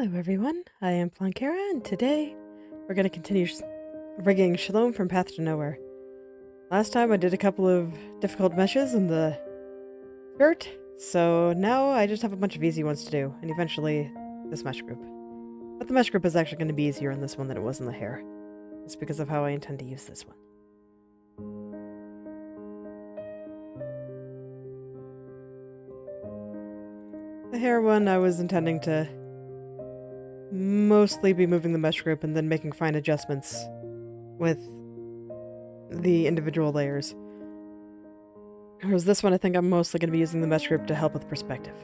Hello everyone, I am Plankera, and today we're going to continue rigging Shalom from Path to Nowhere. Last time I did a couple of difficult meshes in the skirt, so now I just have a bunch of easy ones to do, and eventually this mesh group. But the mesh group is actually going to be easier in this one than it was in the hair. It's because of how I intend to use this one. The hair one I was intending to mostly be moving the mesh group and then making fine adjustments with the individual layers. Whereas this one, I think I'm mostly going to be using the mesh group to help with perspective.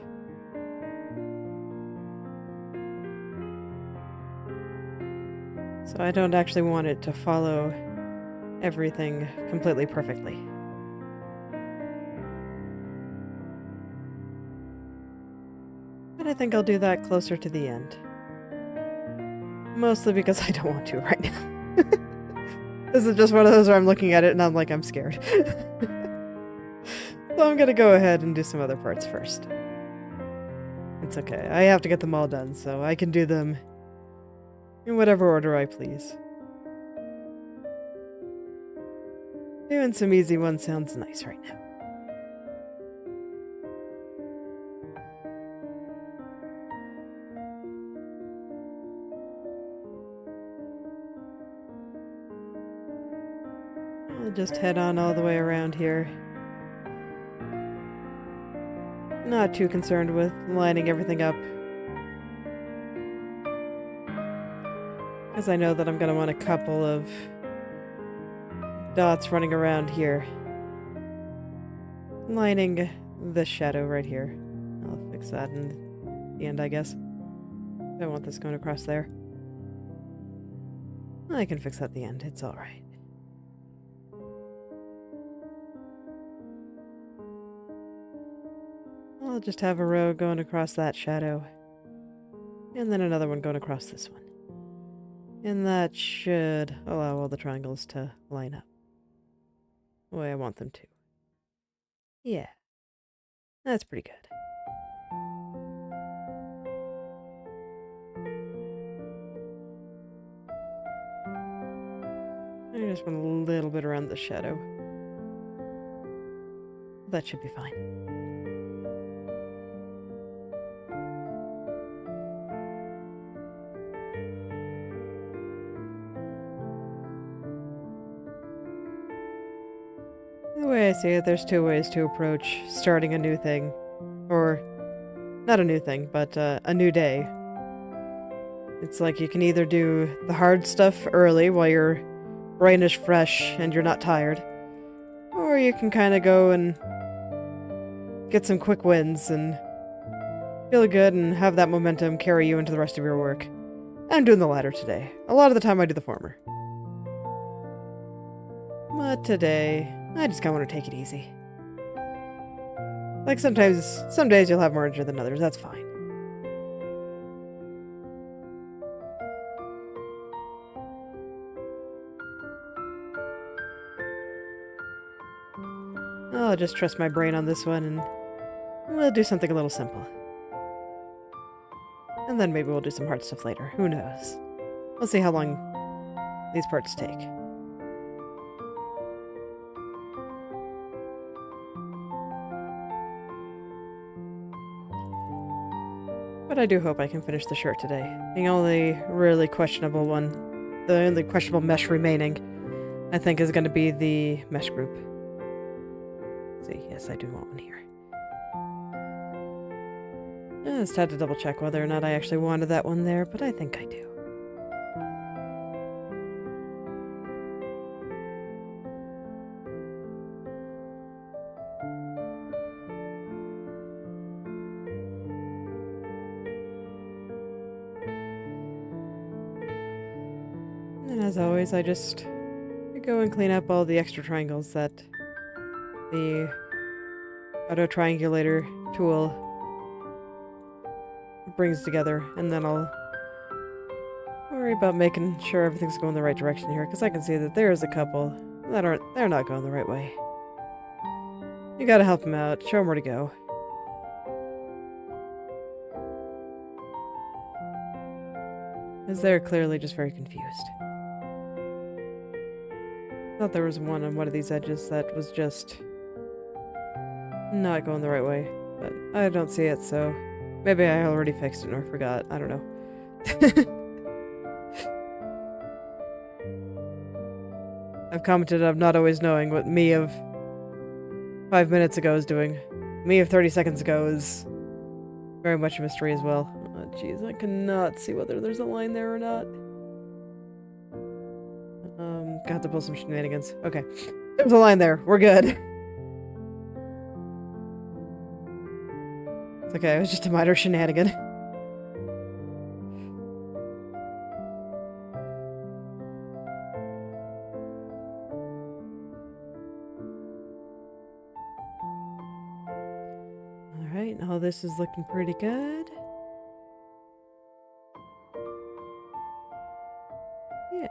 So I don't actually want it to follow everything completely perfectly. But I think I'll do that closer to the end. Mostly because I don't want to right now. This is just one of those where I'm looking at it and I'm like, I'm scared. So I'm gonna go ahead and do some other parts first. It's okay. I have to get them all done, so I can do them in whatever order I please. Doing some easy ones sounds nice right now. I'll just head on all the way around here. Not too concerned with lining everything up, because I know that I'm going to want a couple of dots running around here, lining this shadow right here. I'll fix that in the end, I guess. I want this going across there. I can fix that at the end, it's alright. I'll just have a row going across that shadow, and then another one going across this one. And that should allow all the triangles to line up the way I want them to. Yeah, that's pretty good. I just want a little bit around the shadow. That should be fine. The way I see it, there's two ways to approach starting a new thing. Or, not a new thing, but a new day. It's like you can either do the hard stuff early while your brain is fresh and you're not tired. Or you can kind of go and get some quick wins and feel good and have that momentum carry you into the rest of your work. I'm doing the latter today. A lot of the time I do the former. But today, I just kind of want to take it easy. Like some days you'll have more energy than others, that's fine. I'll just trust my brain on this one and we'll do something a little simple. And then maybe we'll do some hard stuff later, who knows. We'll see how long these parts take. But I do hope I can finish the shirt today. The only really questionable one, the only questionable mesh remaining, I think is going to be the mesh group. See, yes, I do want one here. I just had to double check whether or not I actually wanted that one there, but I think I do. And as always, I just go and clean up all the extra triangles that the auto triangulator tool brings together, and then I'll worry about making sure everything's going the right direction here, because I can see that there's a couple that they're not going the right way. You gotta help them out, show them where to go. As they're clearly just very confused. Thought there was one on one of these edges that was just not going the right way, but I don't see it, so maybe I already fixed it or forgot. I don't know. I've commented on not always knowing what me of 5 minutes ago is doing. Me of 30 seconds ago is very much a mystery as well. Oh, jeez, I cannot see whether there's a line there or not. Got to pull some shenanigans. Okay, there's a line there. We're good. It's okay, it was just a minor shenanigan. Alright, now this is looking pretty good. Yeah.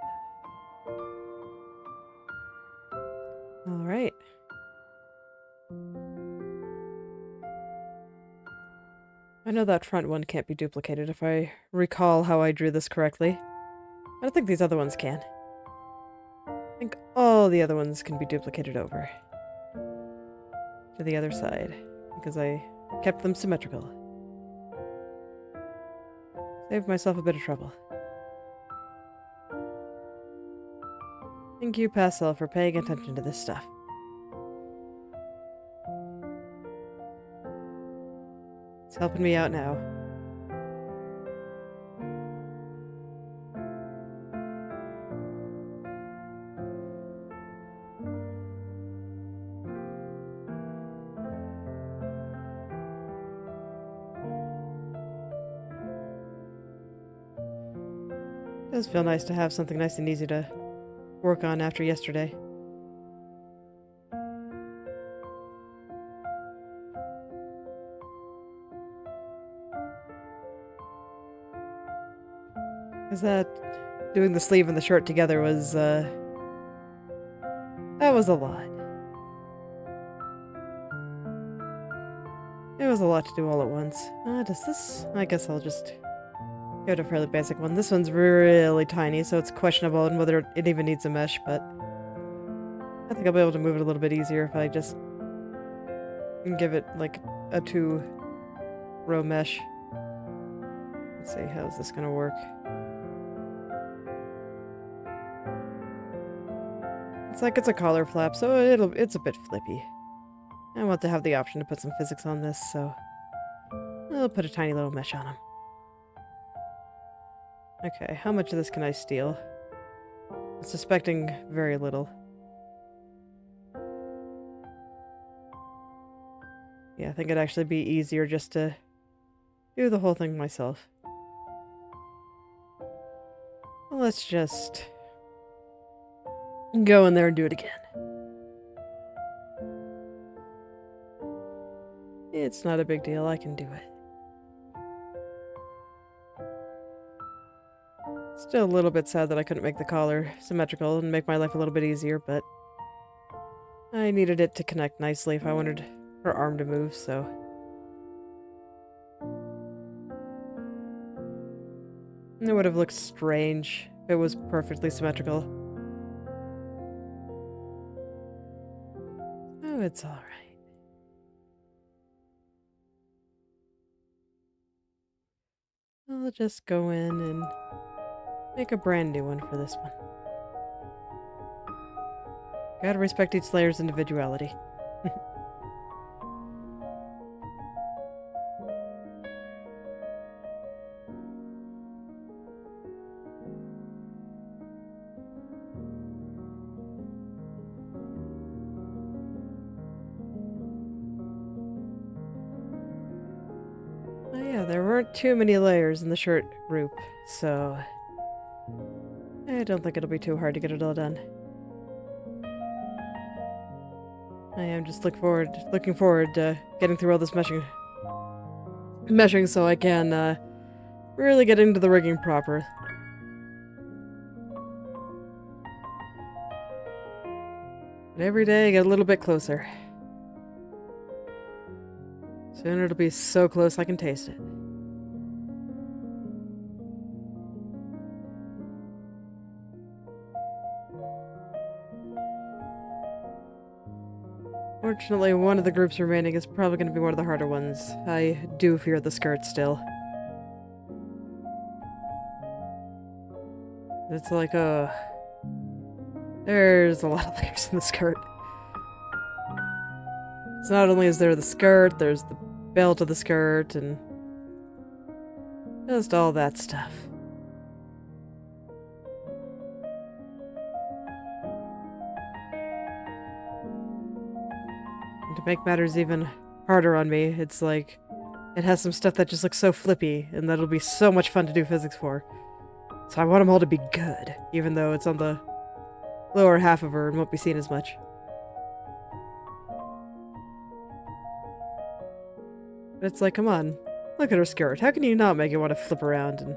Alright. I know that front one can't be duplicated if I recall how I drew this correctly. I don't think these other ones can. I think all the other ones can be duplicated over to the other side because I kept them symmetrical. Saved myself a bit of trouble. Thank you, Pastel, for paying attention to this stuff. It's helping me out now. It does feel nice to have something nice and easy to work on after yesterday. Is that doing the sleeve and the shirt together was, that was a lot. It was a lot to do all at once. Does this? I guess I'll just go to a fairly basic one. This one's really tiny, so it's questionable on whether it even needs a mesh, but I think I'll be able to move it a little bit easier if I just give it, like, a 2-row mesh. Let's see, how's this gonna work? It's like it's a collar flap, so it's a bit flippy. I want to have the option to put some physics on this, so I'll put a tiny little mesh on them. Okay, how much of this can I steal? I'm suspecting very little. Yeah, I think it'd actually be easier just to do the whole thing myself. Well, let's just go in there and do it again. It's not a big deal, I can do it. Still a little bit sad that I couldn't make the collar symmetrical and make my life a little bit easier, but I needed it to connect nicely if I wanted her arm to move, so it would have looked strange if it was perfectly symmetrical. Oh, it's alright. I'll just go in and make a brand new one for this one. Gotta respect each layer's individuality. There weren't too many layers in the shirt group, so I don't think it'll be too hard to get it all done. I am just looking forward to getting through all this meshing so I can really get into the rigging proper. But every day I get a little bit closer. Soon it'll be so close I can taste it. Fortunately, one of the groups remaining is probably going to be one of the harder ones. I do fear the skirt still. It's like, there's a lot of layers in the skirt. So not only is there the skirt, there's the belt of the skirt, and just all that stuff. And to make matters even harder on me, it's like, it has some stuff that just looks so flippy, and that'll be so much fun to do physics for. So I want them all to be good, even though it's on the lower half of her and won't be seen as much. But it's like, come on, look at her skirt. How can you not make it want to flip around and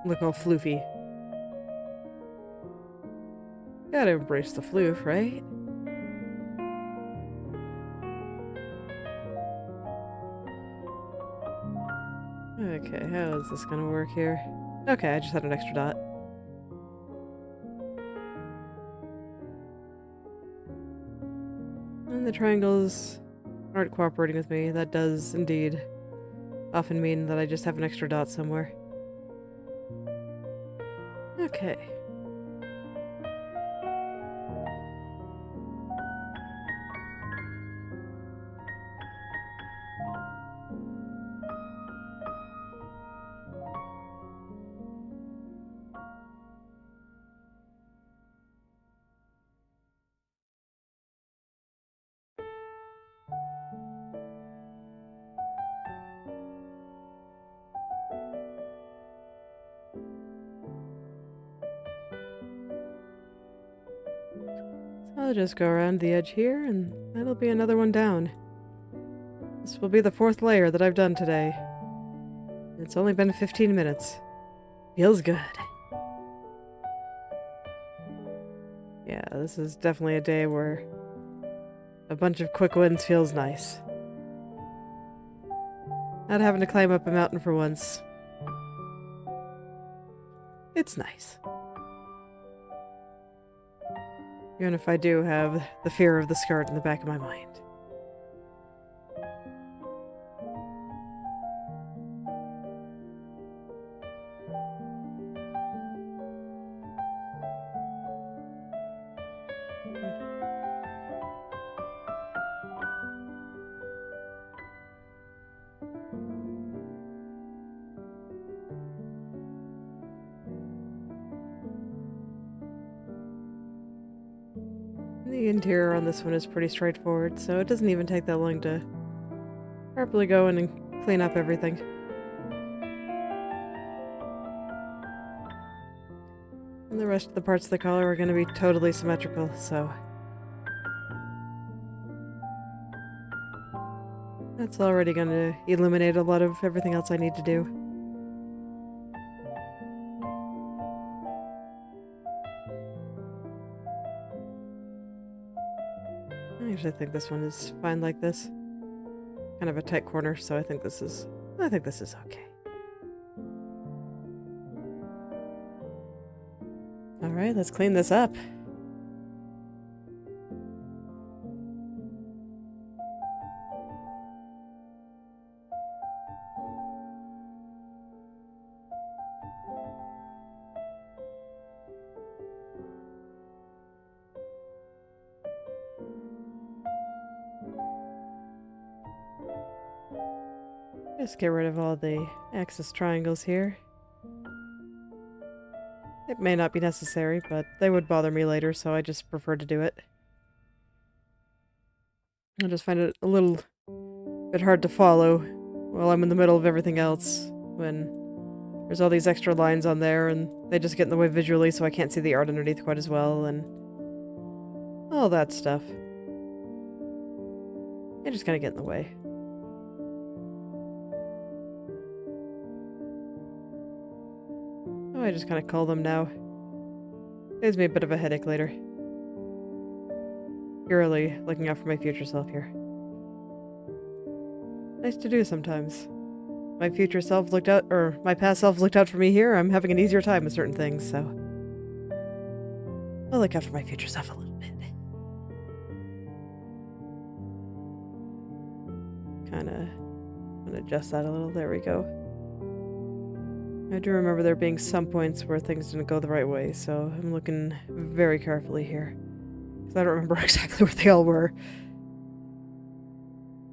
look all floofy? Gotta embrace the floof, right? Okay, how is this gonna work here? Okay, I just had an extra dot. And the triangles aren't cooperating with me. That does indeed often mean that I just have an extra dot somewhere. Okay. I'll just go around the edge here, and that'll be another one down. This will be the 4th layer that I've done today. It's only been 15 minutes. Feels good. Yeah, this is definitely a day where a bunch of quick wins feels nice. Not having to climb up a mountain for once. It's nice. Even if I do have the fear of the skirt in the back of my mind. The interior on this one is pretty straightforward, so it doesn't even take that long to properly go in and clean up everything. And the rest of the parts of the collar are going to be totally symmetrical, so that's already going to eliminate a lot of everything else I need to do. I actually think this one is fine like this. Kind of a tight corner, so I think this is okay. Alright, let's clean this up. Just get rid of all the axis triangles here. It may not be necessary, but they would bother me later, so I just prefer to do it. I just find it a little bit hard to follow while I'm in the middle of everything else, when there's all these extra lines on there, and they just get in the way visually, so I can't see the art underneath quite as well, and all that stuff. They just kind of get in the way. I just kind of call them now. Saves me a bit of a headache later. Purely looking out for my future self here. Nice to do sometimes. My future self looked out, or my past self looked out for me here. I'm having an easier time with certain things, so. I'll look after my future self a little bit. Kinda adjust that a little. There we go. I do remember there being some points where things didn't go the right way, so I'm looking very carefully here. Because I don't remember exactly where they all were.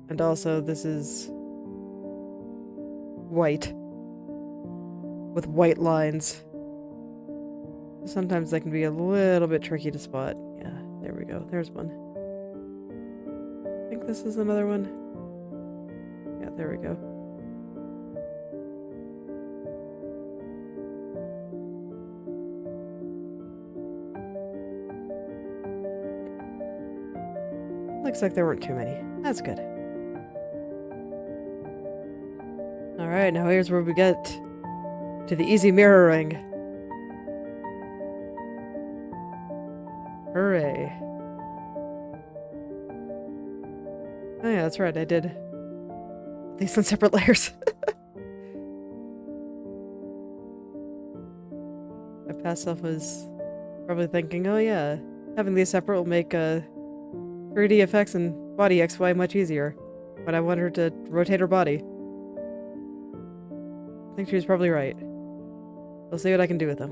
And also, this is white. With white lines. Sometimes they can be a little bit tricky to spot. Yeah, there we go. There's one. I think this is another one. Yeah, there we go. Looks like there weren't too many. That's good. Alright, now here's where we get to the easy mirroring. Hooray. Oh yeah, that's right, I did these in separate layers. My past self was probably thinking, oh yeah, having these separate will make 3D effects and body XY much easier. But I want her to rotate her body. I think she was probably right. We'll see what I can do with them.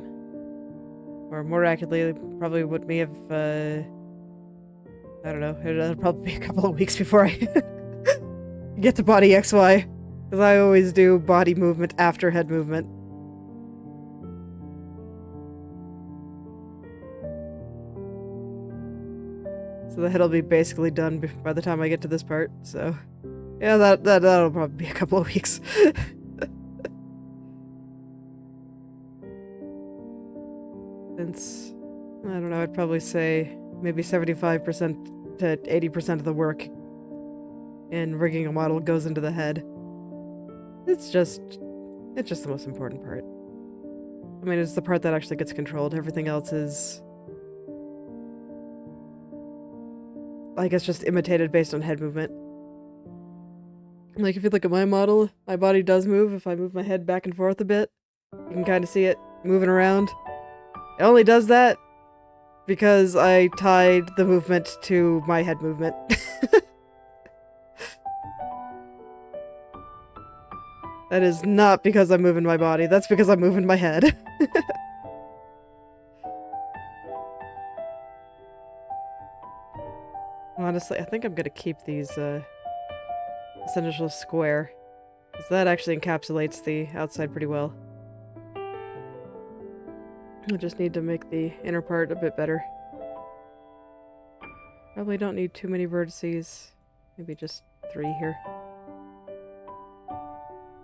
Or more accurately, probably what may have, I don't know, it'll probably be a couple of weeks before I get to body XY. Because I always do body movement after head movement. So the head will be basically done by the time I get to this part, so... Yeah, that'll probably be a couple of weeks. Since, I don't know, I'd probably say maybe 75% to 80% of the work in rigging a model goes into the head. It's just the most important part. I mean, it's the part that actually gets controlled. Everything else is, I guess, just imitated based on head movement. Like, if you look at my model, my body does move if I move my head back and forth a bit. You can kind of see it moving around. It only does that because I tied the movement to my head movement. That is not because I'm moving my body, that's because I'm moving my head. Honestly, I think I'm gonna keep these, this initial square. Because that actually encapsulates the outside pretty well. I just need to make the inner part a bit better. Probably don't need too many vertices. Maybe just 3 here.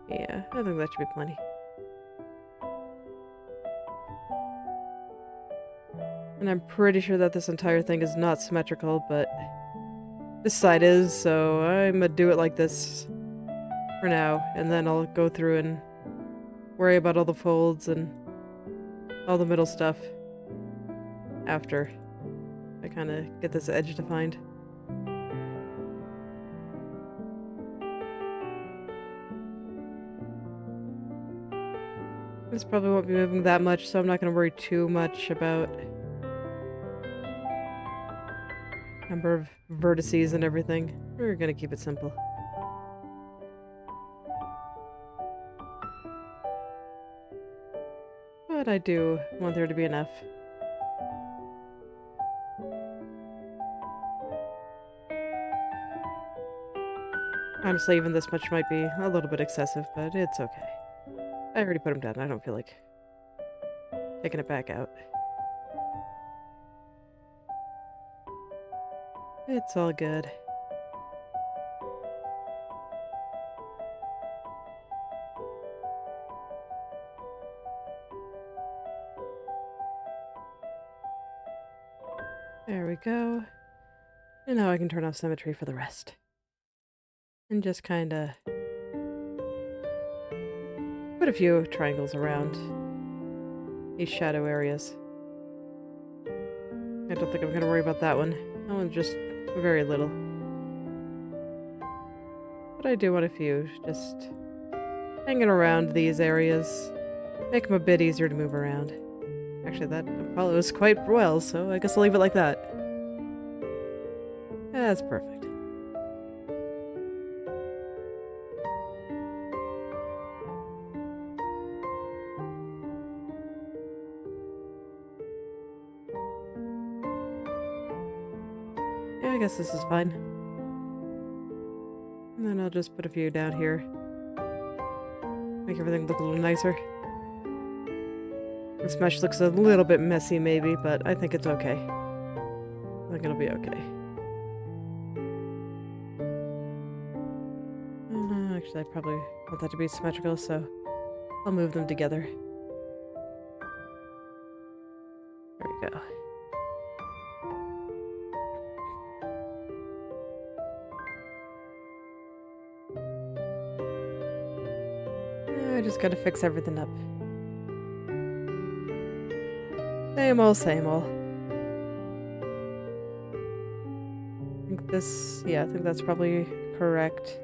Yeah, I think that should be plenty. And I'm pretty sure that this entire thing is not symmetrical, but this side is, so I'm gonna do it like this for now, and then I'll go through and worry about all the folds and all the middle stuff after I kind of get this edge defined. This probably won't be moving that much, so I'm not going to worry too much about number of vertices and everything. We're going to keep it simple. But I do want there to be enough. Honestly, even this much might be a little bit excessive, but it's okay. I already put them down. I don't feel like taking it back out. It's all good. There we go. And now I can turn off symmetry for the rest. And just kinda put a few triangles around these shadow areas. I don't think I'm gonna worry about that one. That one's just very little. But I do want a few just hanging around these areas. Make them a bit easier to move around. Actually, that follows quite well, so I guess I'll leave it like that. Yeah, that's perfect. Yeah, I guess this is fine. And then I'll just put a few down here. Make everything look a little nicer. This mesh looks a little bit messy maybe, but I think it's okay. I think it'll be okay. Actually, I probably want that to be symmetrical, so I'll move them together. There we go. I just gotta fix everything up. Same old, same old. I think this, yeah, I think that's probably correct.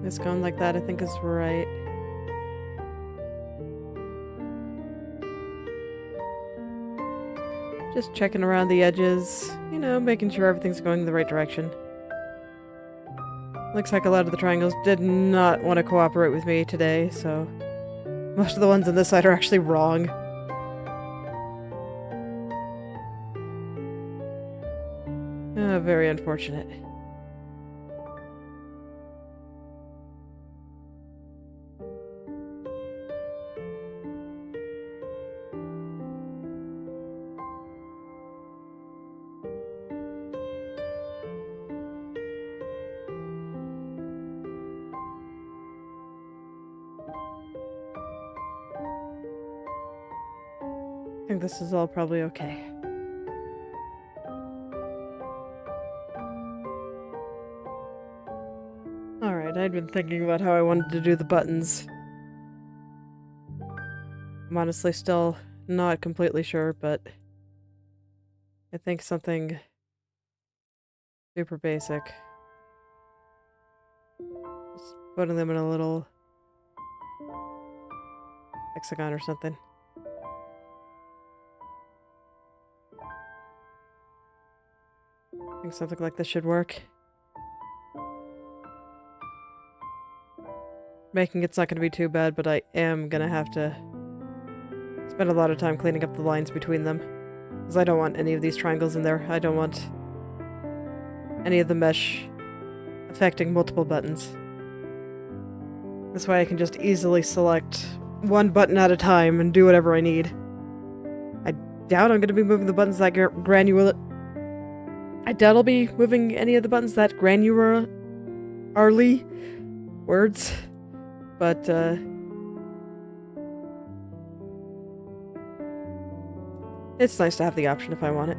This going like that, I think is right. Just checking around the edges, you know, making sure everything's going in the right direction. Looks like a lot of the triangles did not want to cooperate with me today, so most of the ones on this side are actually wrong. Very unfortunate. I think this is all probably okay. Alright, I'd been thinking about how I wanted to do the buttons. I'm honestly still not completely sure, but I think something super basic. Just putting them in a little hexagon or something. I think something like this should work. Making it's not going to be too bad, but I am going to have to spend a lot of time cleaning up the lines between them. Because I don't want any of these triangles in there. I don't want any of the mesh affecting multiple buttons. This way I can just easily select one button at a time and do whatever I need. I doubt I'm going to be moving the buttons that granular. I doubt I'll be moving any of the buttons that granularly. Words. But, it's nice to have the option if I want it.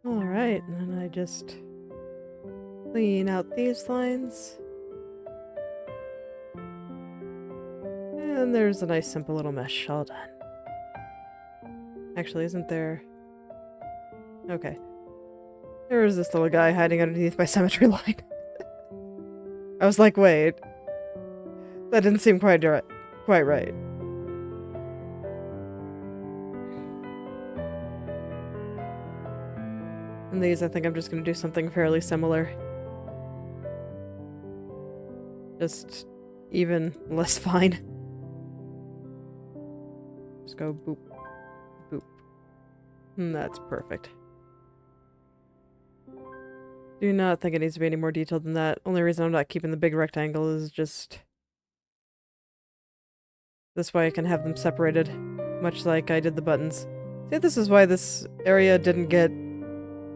Alright, and then I just clean out these lines. And there's a nice simple little mesh all done. Actually, isn't there... Okay. There was this little guy hiding underneath my symmetry line. I was like, wait. That didn't seem quite right. And these, I think I'm just going to do something fairly similar. Just even less fine. Just go boop, boop. And that's perfect. Do not think it needs to be any more detailed than that. Only reason I'm not keeping the big rectangle is just... this way I can have them separated, much like I did the buttons. See, this is why this area didn't get...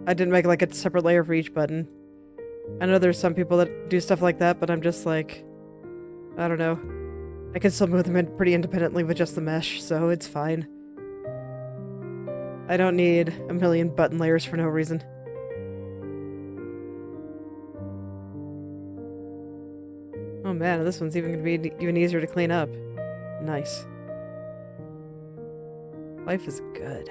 I didn't make like a separate layer for each button. I know there's some people that do stuff like that, but I'm just like... I don't know. I can still move them in pretty independently with just the mesh, so it's fine. I don't need a million button layers for no reason. Oh man, this one's even gonna be even easier to clean up. Nice. Life is good.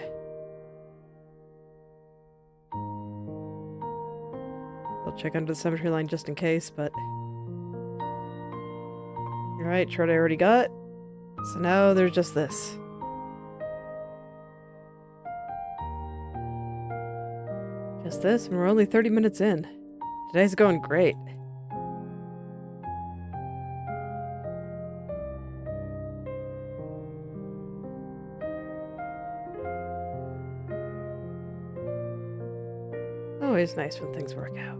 I'll check under the cemetery line just in case, but... Alright, chart I already got. So now there's just this. Just this, and we're only 30 minutes in. Today's going great. Always nice when things work out.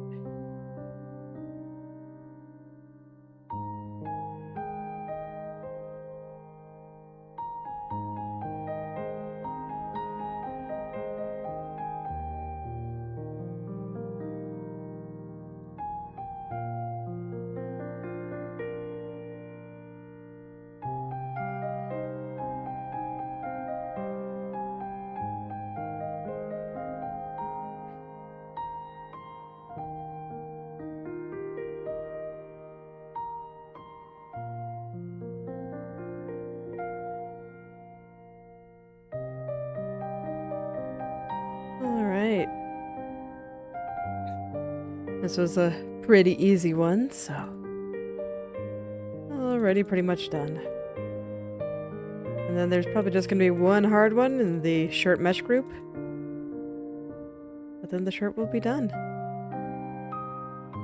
Alright. This was a pretty easy one, so... already pretty much done. And then there's probably just gonna be one hard one in the shirt mesh group. But then the shirt will be done.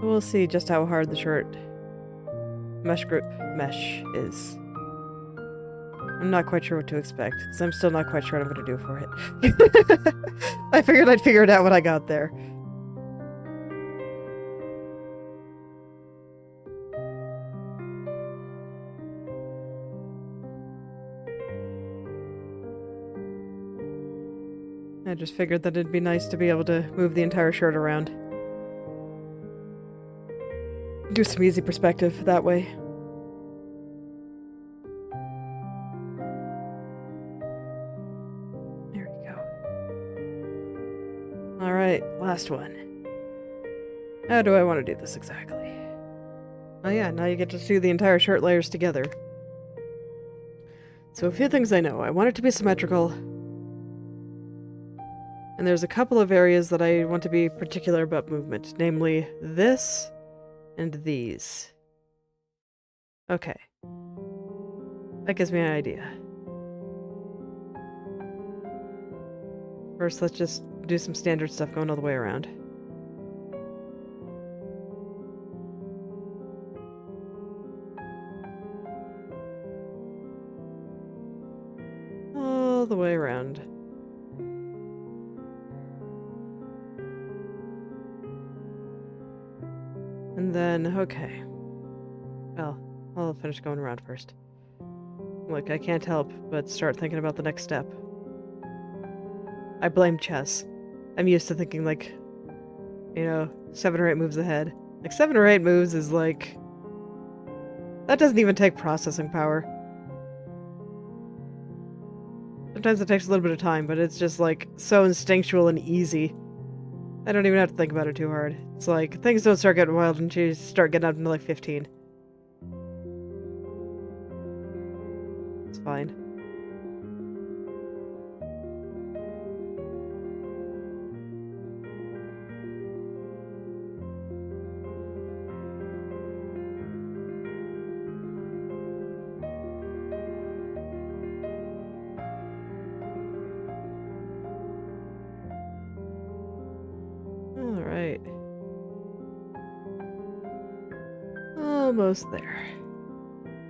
We'll see just how hard the shirt mesh group mesh is. I'm not quite sure what to expect, because I'm still not quite sure what I'm going to do for it. I figured I'd figure it out when I got there. I just figured that it'd be nice to be able to move the entire shirt around. Do some easy perspective that way. Alright, last one. How do I want to do this exactly? Oh yeah, now you get to do the entire shirt layers together. So a few things I know. I want it to be symmetrical. And there's a couple of areas that I want to be particular about movement. Namely, this and these. Okay. That gives me an idea. First, let's just do some standard stuff going all the way around. All the way around. And then, okay. Well, I'll finish going around first. Look, I can't help but start thinking about the next step. I blame chess. I'm used to thinking, like, you know, 7 or 8 moves ahead. Like, 7 or 8 moves is, like... that doesn't even take processing power. Sometimes it takes a little bit of time, but it's just, like, so instinctual and easy. I don't even have to think about it too hard. It's like, things don't start getting wild until you start getting up into, like, 15. It's fine. Alright. Almost there.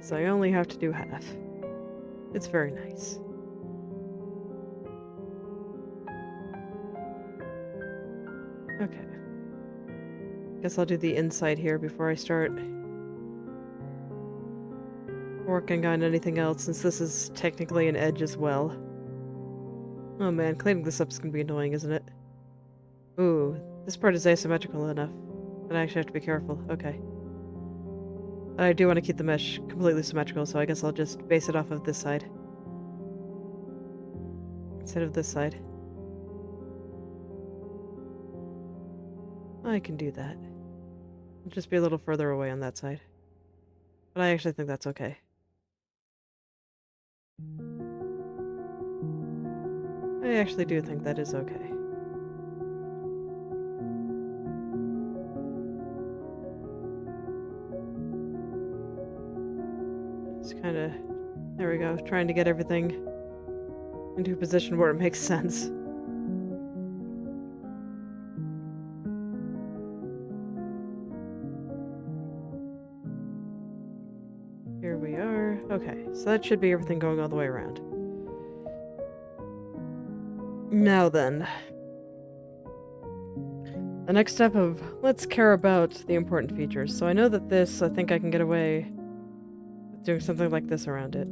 So I only have to do half. It's very nice. Okay. Guess I'll do the inside here before I start working on anything else, since this is technically an edge as well. Oh man, cleaning this up is gonna be annoying, isn't it? Ooh, this part is asymmetrical enough. But I actually have to be careful. Okay. I do want to keep the mesh completely symmetrical, so I guess I'll just base it off of this side. Instead of this side. I can do that. I'll just be a little further away on that side. But I actually think that's okay. I actually do think that is okay. Just kind of... There we go. Trying to get everything into a position where it makes sense. Here we are. Okay, so that should be everything going all the way around. Now then. The next step of let's care about the important features. So I know that this, I think I can get away with doing something like this around it.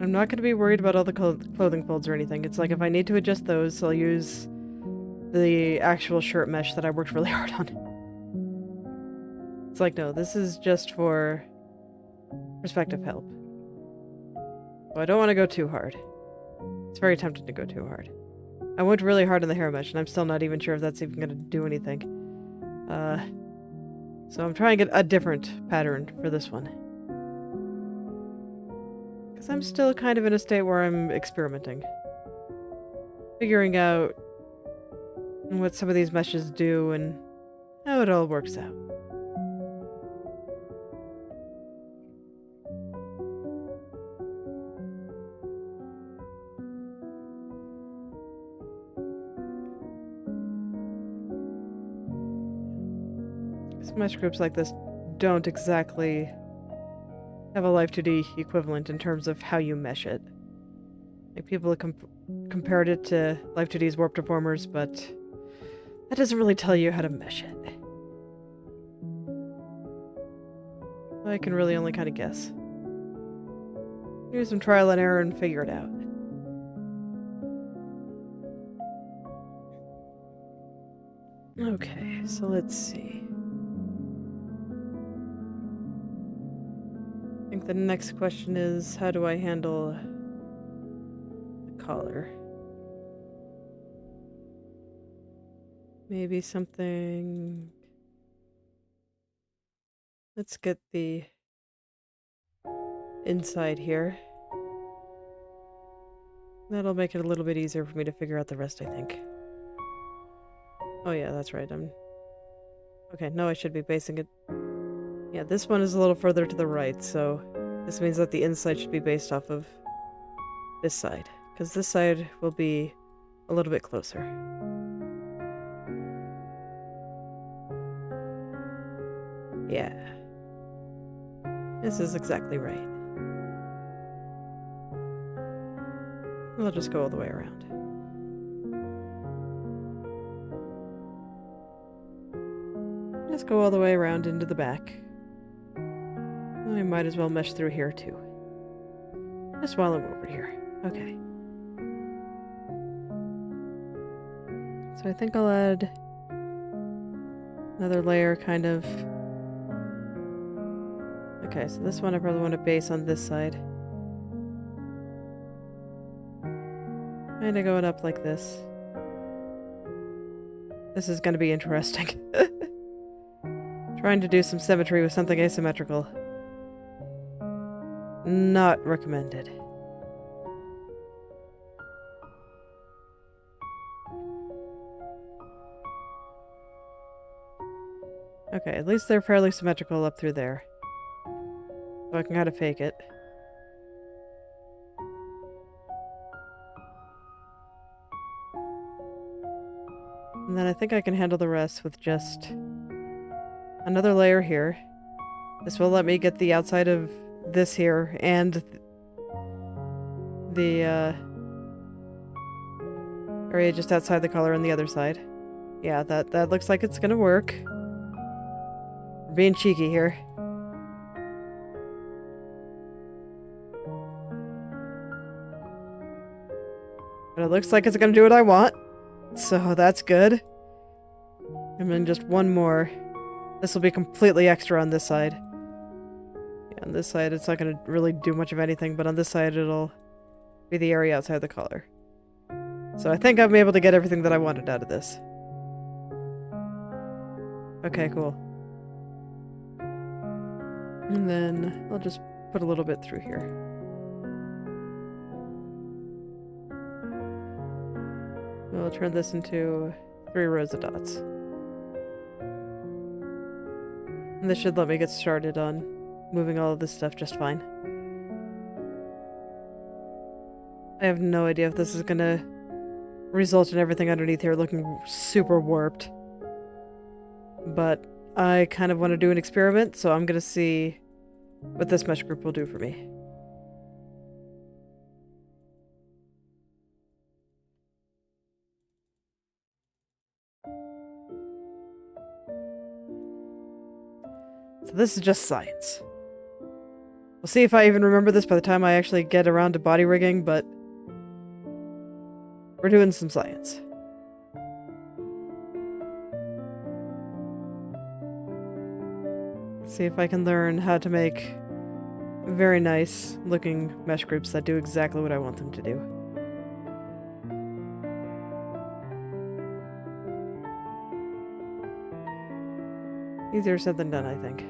I'm not going to be worried about all the clothing folds or anything. It's like if I need to adjust those, I'll use the actual shirt mesh that I worked really hard on. It's like, no, this is just for perspective help. So I don't want to go too hard. It's very tempting to go too hard. I went really hard on the hair mesh, and I'm still not even sure if that's even going to do anything. So I'm trying a different pattern for this one. Because I'm still kind of in a state where I'm experimenting. Figuring out what some of these meshes do and how it all works out. Mesh groups like this don't exactly have a Live2D equivalent in terms of how you mesh it. Like people have compared it to Live2D's Warp Deformers, but that doesn't really tell you how to mesh it. I can really only kind of guess. Do some trial and error and figure it out. Okay, so let's see. I think the next question is, how do I handle the collar? Maybe something... Let's get the inside here. That'll make it a little bit easier for me to figure out the rest, I think. Oh yeah, that's right, Okay, no, I should be basing it... Yeah, this one is a little further to the right, so this means that the inside should be based off of this side, because this side will be a little bit closer. Yeah. This is exactly right. I'll just go all the way around. Just go all the way around into the back. I might as well mesh through here too. Just while I'm over here. Okay. So I think I'll add another layer kind of... Okay, so this one I probably want to base on this side. Kinda going up like this. This is gonna be interesting. Trying to do some symmetry with something asymmetrical. Not recommended. Okay, at least they're fairly symmetrical up through there. So I can kind of fake it. And then I think I can handle the rest with just another layer here. This will let me get the outside of this here and the area just outside the collar on the other side. Yeah, that looks like it's gonna work. We're being cheeky here. But it looks like it's gonna do what I want. So that's good. And then just one more. This will be completely extra on this side. Yeah, on this side it's not gonna really do much of anything, but on this side it'll be the area outside the collar. So I think I'm able to get everything that I wanted out of this. Okay, cool. And then I'll just put a little bit through here. We'll turn this into 3 rows of dots. And this should let me get started on moving all of this stuff just fine. I have no idea if this is gonna result in everything underneath here looking super warped. But I kind of want to do an experiment, so I'm gonna see what this mesh group will do for me. So this is just science. We'll see if I even remember this by the time I actually get around to body rigging, but we're doing some science. See if I can learn how to make very nice looking mesh groups that do exactly what I want them to do. Easier said than done, I think.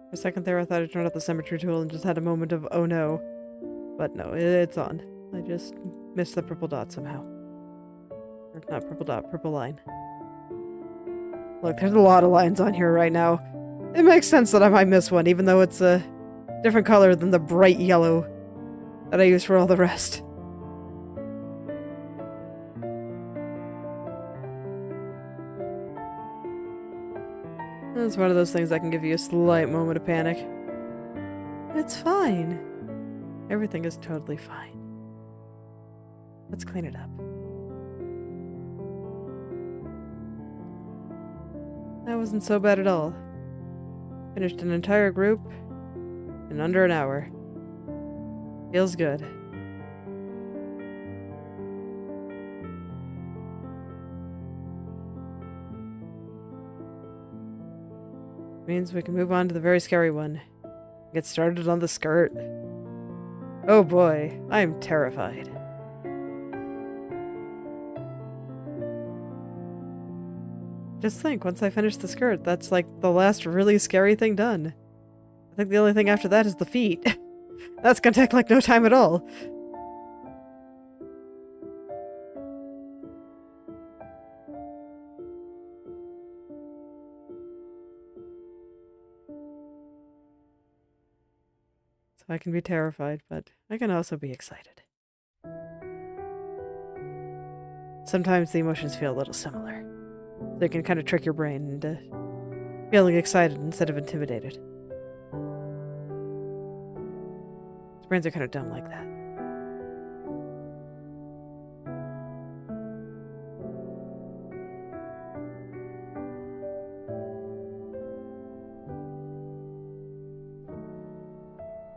For a second there I thought I turned off the symmetry tool and just had a moment of oh no. But no, it's on. I just missed the purple dot somehow. Or not purple dot, purple line. Look, there's a lot of lines on here right now. It makes sense that I might miss one, even though it's a different color than the bright yellow that I use for all the rest. It's one of those things that can give you a slight moment of panic. It's fine. Everything is totally fine. Let's clean it up. That wasn't so bad at all. Finished an entire group in under an hour. Feels good. Means we can move on to the very scary one. Get started on the skirt. Oh boy, I am terrified. Just think, once I finish the skirt, that's like the last really scary thing done. I think the only thing after that is the feet. That's gonna take like no time at all. So I can be terrified, but I can also be excited. Sometimes the emotions feel a little similar. They can kind of trick your brain into feeling excited instead of intimidated. Brains are kind of dumb like that.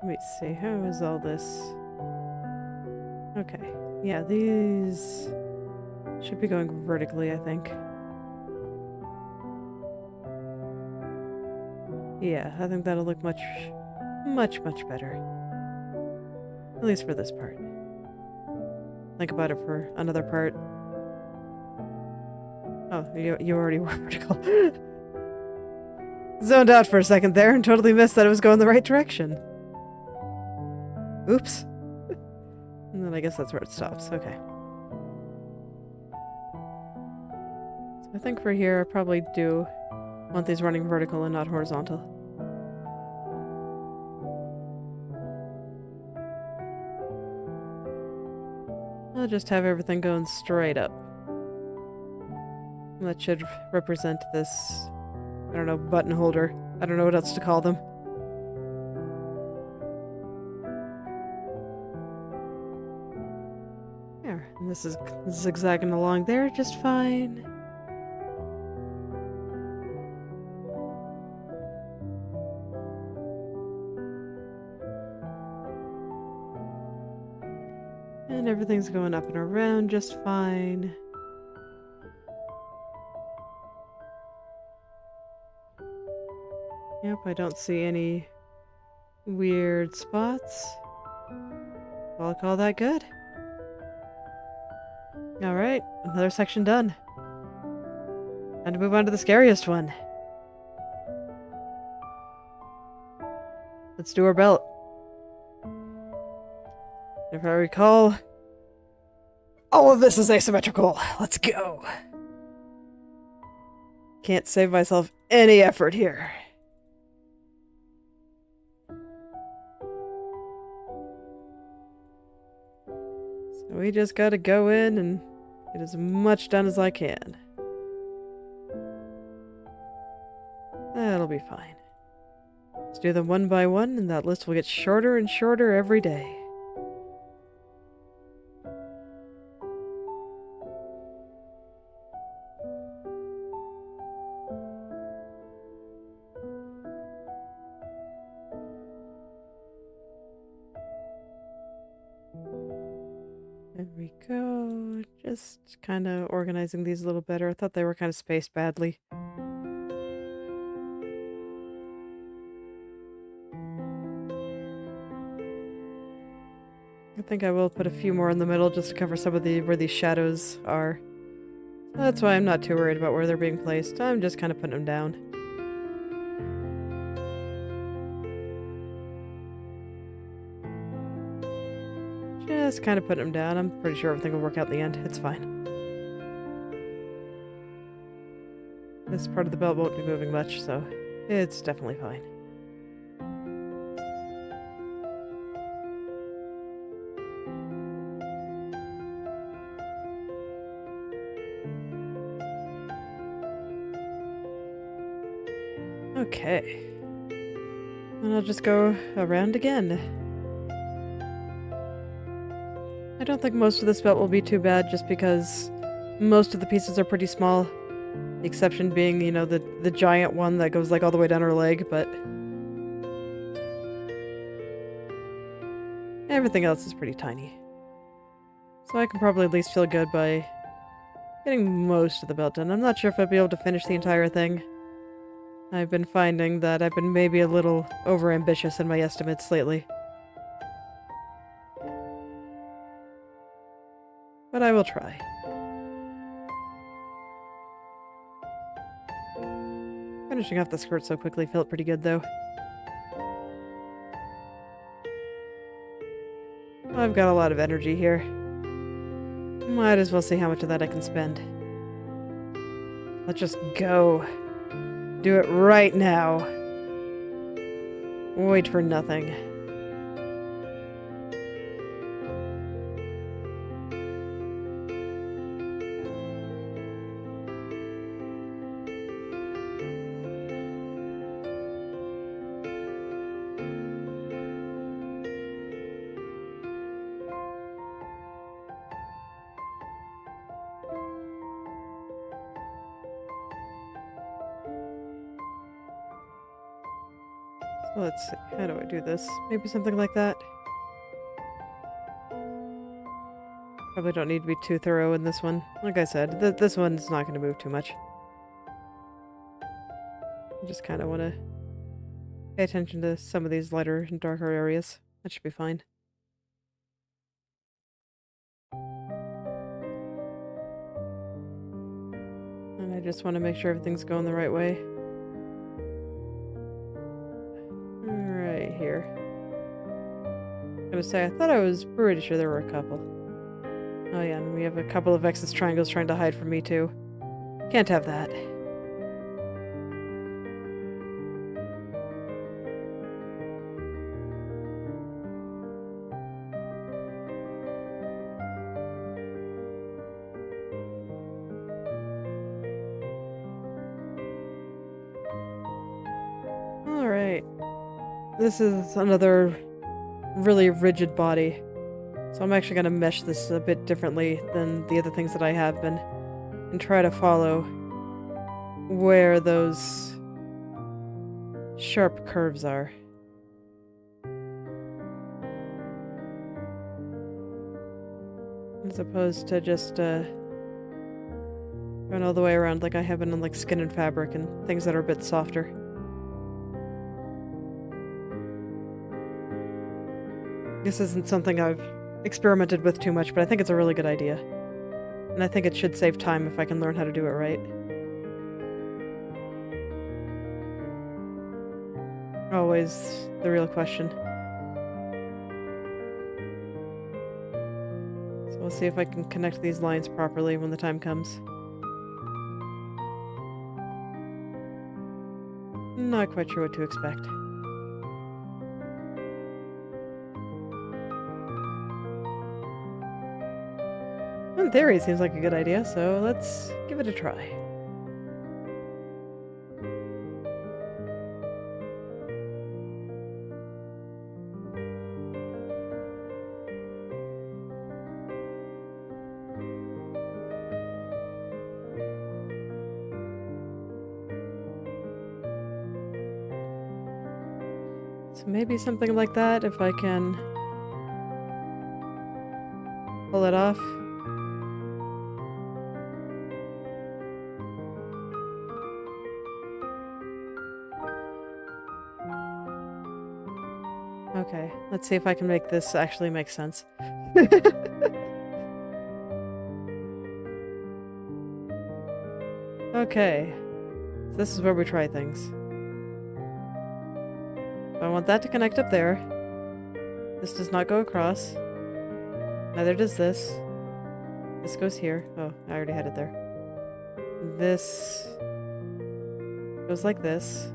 Let me see, how is all this? Okay, yeah, these should be going vertically, I think. Yeah, I think that'll look much better. At least for this part. Think about it for another part. Oh, you already were vertical. Zoned out for a second there and totally missed that it was going the right direction. Oops. And then I guess that's where it stops. Okay. So I think for here I probably do want these running vertical and not horizontal. I'll just have everything going straight up. That should represent this, I don't know, button holder. I don't know what else to call them. There, and this is zigzagging along there just fine. And everything's going up and around just fine. Yep, I don't see any weird spots. I'll call that good. Alright, another section done. Time to move on to the scariest one. Let's do our belt. If I recall, all of this is asymmetrical. Let's go. Can't save myself any effort here. So we just gotta go in and get as much done as I can. That'll be fine. Let's do them one by one, and that list will get shorter and shorter every day. There we go. Just kind of organizing these a little better. I thought they were kind of spaced badly. I think I will put a few more in the middle just to cover some of where these shadows are. That's why I'm not too worried about where they're being placed. I'm just kind of putting them down. Just kind of putting them down. I'm pretty sure everything will work out in the end. It's fine. This part of the belt won't be moving much, so it's definitely fine. Okay. And I'll just go around again. I don't think most of this belt will be too bad just because most of the pieces are pretty small. The exception being, you know, the giant one that goes like all the way down her leg, but everything else is pretty tiny. So I can probably at least feel good by getting most of the belt done. I'm not sure if I'll be able to finish the entire thing. I've been finding that I've been maybe a little overambitious in my estimates lately. But I will try. Finishing off the skirt so quickly felt pretty good, though. I've got a lot of energy here. Might as well see how much of that I can spend. Let's just go. Do it right now. Wait for nothing. Let's see, how do I do this? Maybe something like that? Probably don't need to be too thorough in this one. Like I said, this one's not going to move too much. I just kind of want to pay attention to some of these lighter and darker areas. That should be fine. And I just want to make sure everything's going the right way. Here. I was gonna say, I thought I was pretty sure there were a couple. Oh yeah, and we have a couple of X's triangles trying to hide from me too. Can't have that. Alright. This is another really rigid body, so I'm actually going to mesh this a bit differently than the other things that I have been, and try to follow where those sharp curves are. As opposed to just, going all the way around like I have been on, like, skin and fabric and things that are a bit softer. This isn't something I've experimented with too much, but I think it's a really good idea. And I think it should save time if I can learn how to do it right. Always the real question. So we'll see if I can connect these lines properly when the time comes. Not quite sure what to expect. In theory, it seems like a good idea, so let's give it a try. So maybe something like that, if I can pull it off. Okay, let's see if I can make this actually make sense. Okay, so this is where we try things. So I want that to connect up there. This does not go across. Neither does this. This goes here. Oh, I already had it there. This goes like this.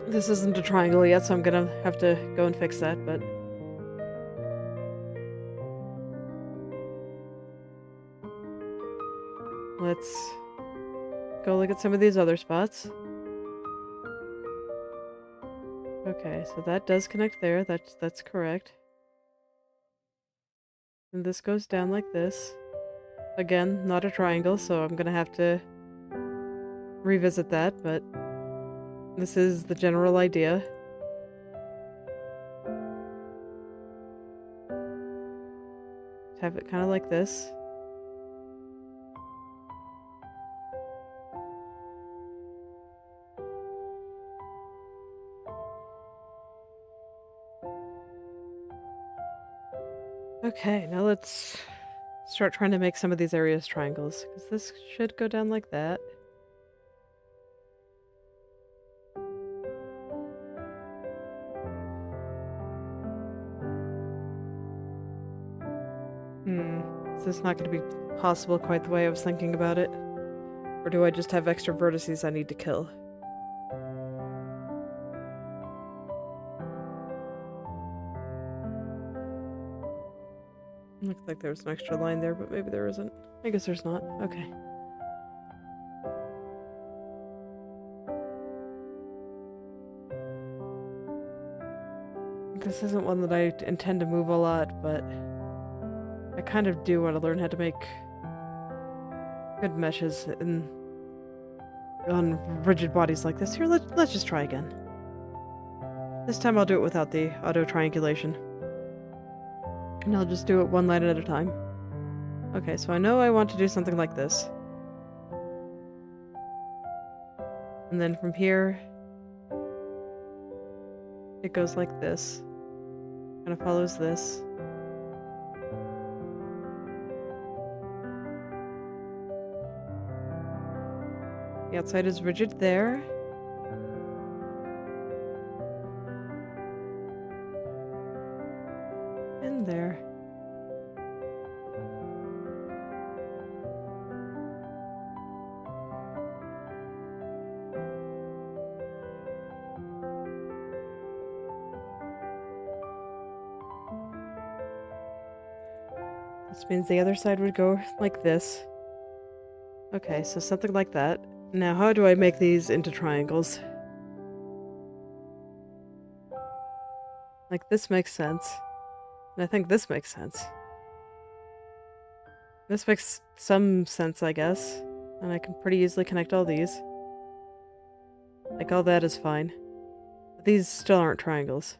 This isn't a triangle yet, so I'm gonna have to go and fix that, but... let's go look at some of these other spots. Okay, so that does connect there. That's correct. And this goes down like this. Again, not a triangle, so I'm gonna have to revisit that, but this is the general idea. Have it kind of like this. Okay, now let's start trying to make some of these areas triangles, because this should go down like that. Is this not going to be possible quite the way I was thinking about it? Or do I just have extra vertices I need to kill? Looked like there was an extra line there, but maybe there isn't. I guess there's not. Okay. This isn't one that I intend to move a lot, but I kind of do want to learn how to make good meshes on rigid bodies like this. Here, let's just try again. This time I'll do it without the auto triangulation. And I'll just do it one line at a time. Okay, so I know I want to do something like this. And then from here, it goes like this. Kind of follows this. The outside is rigid there. And there. This means the other side would go like this. Okay, so something like that. Now, how do I make these into triangles? Like, this makes sense. And I think this makes sense. This makes some sense, I guess. And I can pretty easily connect all these. Like, all that is fine. But these still aren't triangles.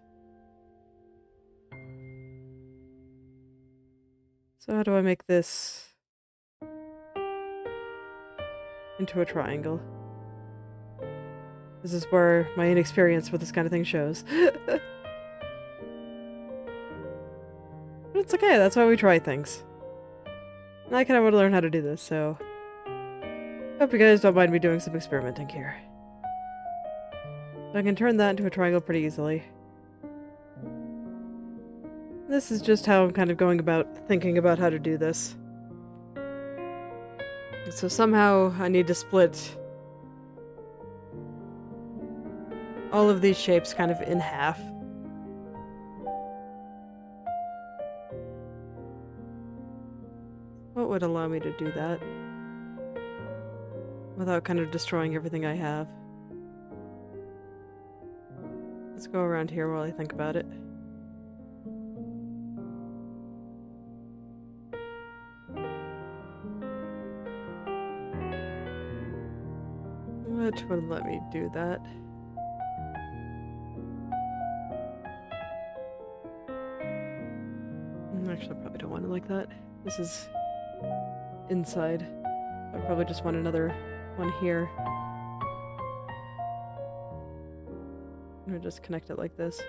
So how do I make this into a triangle? This is where my inexperience with this kind of thing shows. But it's okay, that's why we try things. And I kind of want to learn how to do this, so... hope you guys don't mind me doing some experimenting here. So I can turn that into a triangle pretty easily. This is just how I'm kind of going about thinking about how to do this. So somehow I need to split all of these shapes kind of in half. What would allow me to do that without kind of destroying everything I have? Let's go around here while I think about it. Which would let me do that? Actually, I probably don't want it like that. This is inside. I probably just want another one here. I'm gonna just connect it like this.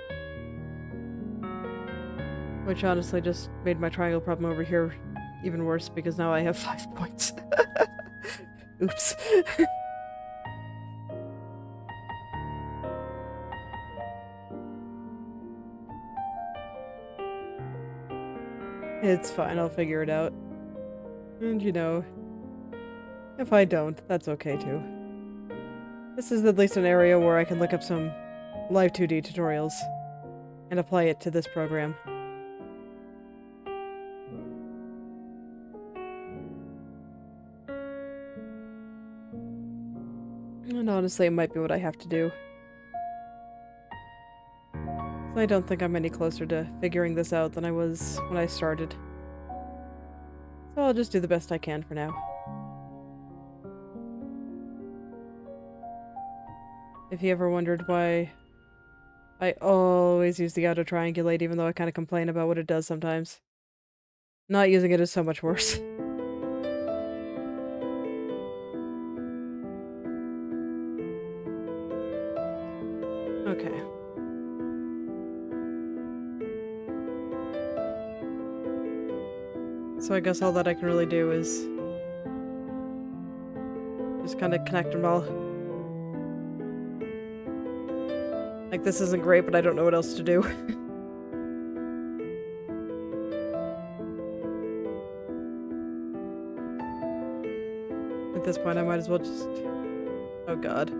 Which honestly just made my triangle problem over here even worse because now I have 5 points. Oops. It's fine, I'll figure it out. And you know, if I don't, that's okay too. This is at least an area where I can look up some live 2D tutorials and apply it to this program. And honestly, it might be what I have to do. I don't think I'm any closer to figuring this out than I was when I started. So I'll just do the best I can for now. If you ever wondered why I always use the auto triangulate even though I kind of complain about what it does sometimes. Not using it is so much worse. Okay. So I guess all that I can really do is just kind of connect them all. Like, this isn't great, but I don't know what else to do. At this point, I might as well just... oh god.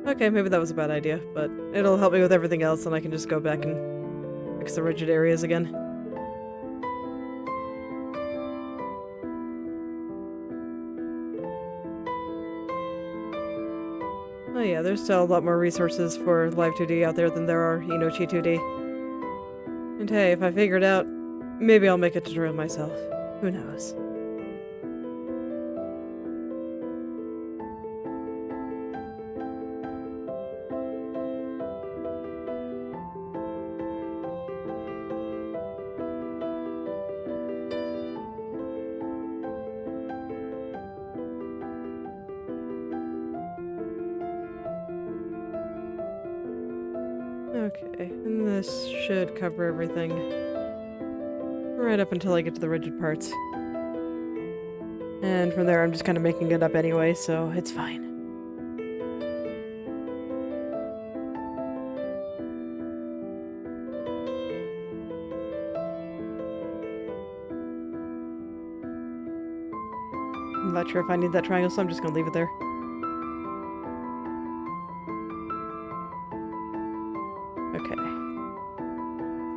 Okay, maybe that was a bad idea, but it'll help me with everything else, and I can just go back and fix the rigid areas again. Oh yeah, there's still a lot more resources for Live 2D out there than there are Inochi2D. And hey, if I figure it out, maybe I'll make a tutorial myself. Who knows? Okay, and this should cover everything right up until I get to the rigid parts. And from there I'm just kind of making it up anyway, so it's fine. I'm not sure if I need that triangle, so I'm just gonna leave it there. Okay.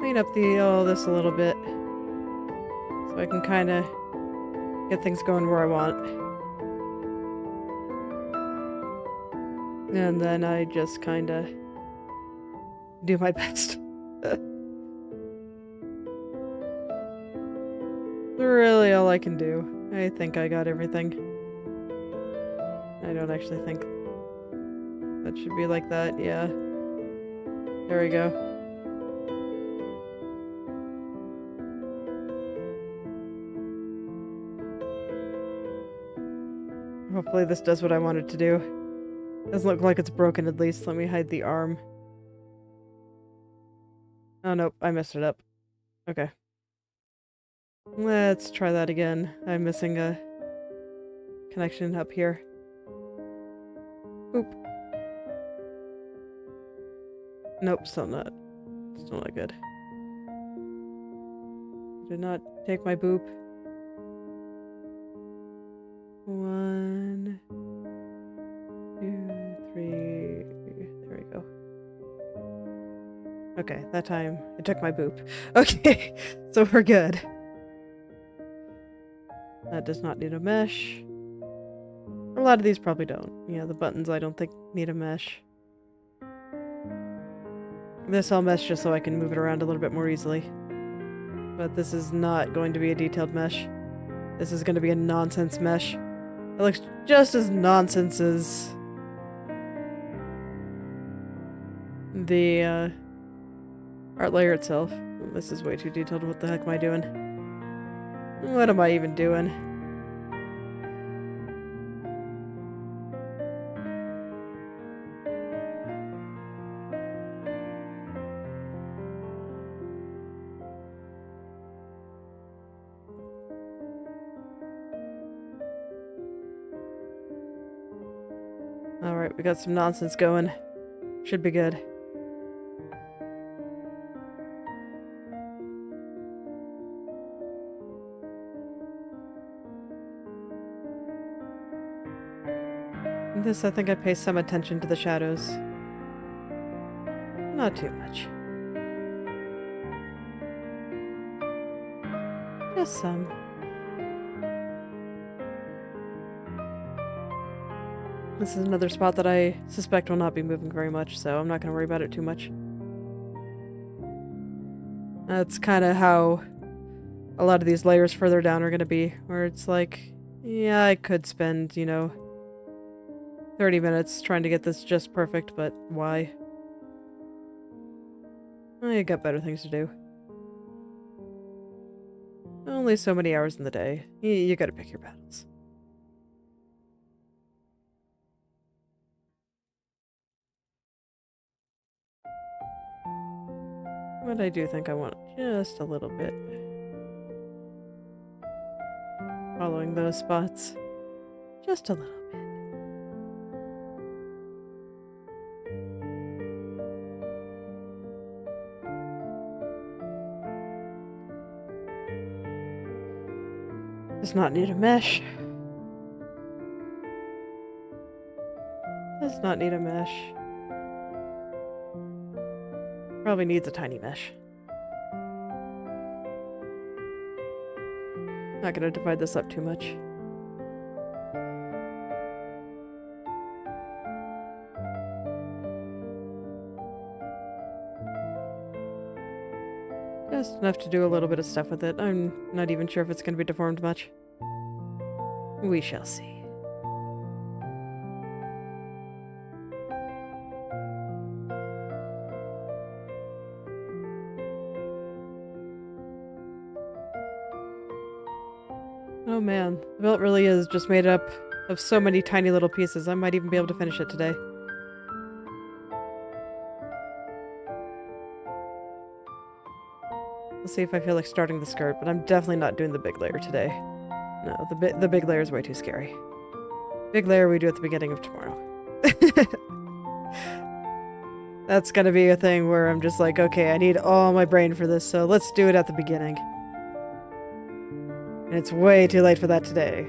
Clean up all this a little bit so I can kind of get things going where I want. And then I just kind of do my best. Really all I can do. I think I got everything. I don't actually think that should be like that, yeah. There we go. Hopefully this does what I want it to do. Doesn't look like it's broken at least. Let me hide the arm. Oh nope, I messed it up. Okay. Let's try that again. I'm missing a connection up here. Oop. Nope, still not good. Did not take my boop. 1, 2, 3. There we go. Okay, that time it took my boop. Okay, so we're good. That does not need a mesh. A lot of these probably don't. Yeah, the buttons I don't think need a mesh. This I'll mesh just so I can move it around a little bit more easily. But this is not going to be a detailed mesh. This is going to be a nonsense mesh. It looks just as nonsense as the art layer itself. This is way too detailed. What the heck am I doing? What am I even doing? Alright, we got some nonsense going. Should be good. This, I think I pay some attention to the shadows. Not too much. Just some. This is another spot that I suspect will not be moving very much, so I'm not going to worry about it too much. That's kind of how a lot of these layers further down are going to be, where it's like, yeah, I could spend, 30 minutes trying to get this just perfect, but why? I got better things to do. Only so many hours in the day. You gotta pick your battles. But I do think I want just a little bit. Following those spots. Just a little bit. Does not need a mesh. Does not need a mesh. Probably needs a tiny mesh. Not gonna divide this up too much. Just enough to do a little bit of stuff with it. I'm not even sure if it's gonna be deformed much. We shall see. Oh man, the belt really is just made up of so many tiny little pieces. I might even be able to finish it today. Let's see if I feel like starting the skirt, but I'm definitely not doing the big layer today. No, the big layer is way too scary. Big layer we do at the beginning of tomorrow. That's gonna be a thing where I'm just like, okay, I need all my brain for this, so let's do it at the beginning. And it's way too late for that today.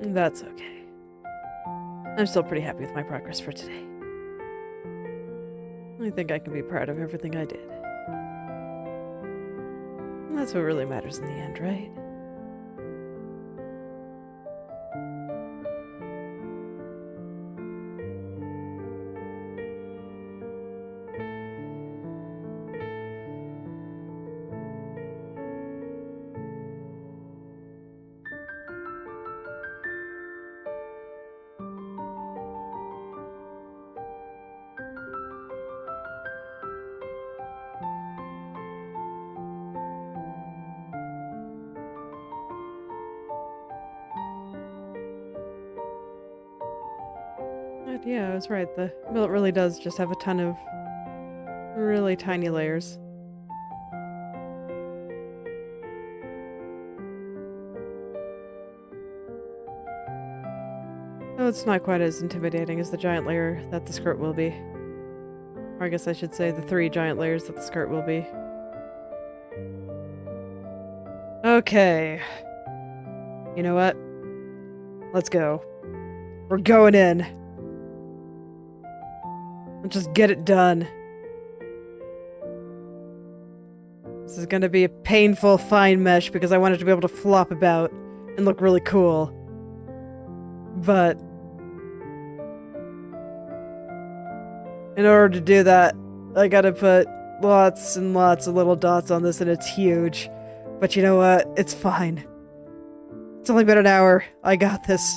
That's okay. I'm still pretty happy with my progress for today. I think I can be proud of everything I did. And that's what really matters in the end, right? right. Yeah, I was right. The belt really does just have a ton of really tiny layers. Oh, it's not quite as intimidating as the giant layer that the skirt will be. Or I guess I should say the 3 giant layers that the skirt will be. Okay. You know what? Let's go. We're going in. Let's just get it done. This is gonna be a painful fine mesh because I want it to be able to flop about and look really cool. But in order to do that, I gotta put lots and lots of little dots on this and it's huge. But you know what? It's fine. It's only been an hour. I got this.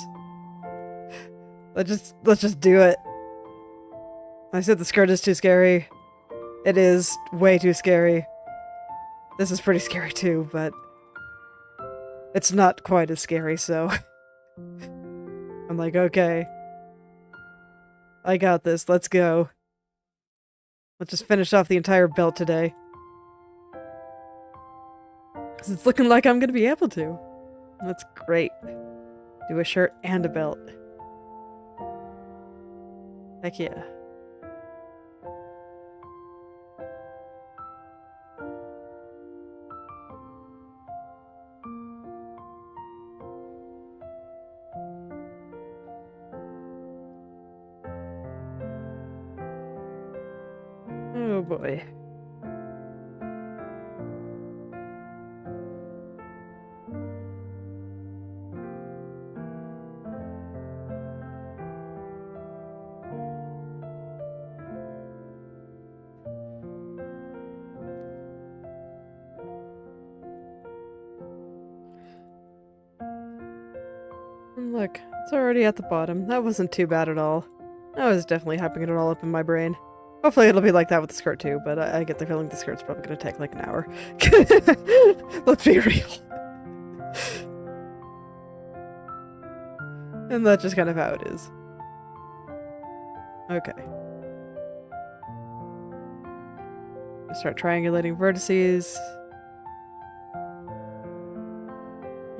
Let's just do it. I said the skirt is too scary. It is way too scary. This is pretty scary too, but it's not quite as scary, so I'm like, okay. I got this. Let's go. Let's just finish off the entire belt today. Because it's looking like I'm going to be able to. That's great. Do a shirt and a belt. Heck yeah. Oh boy. And look, it's already at the bottom. That wasn't too bad at all. I was definitely hyping it all up in my brain. Hopefully it'll be like that with the skirt too, but I get the feeling the skirt's probably going to take like an hour. Let's be real. And that's just kind of how it is. Okay. Start triangulating vertices.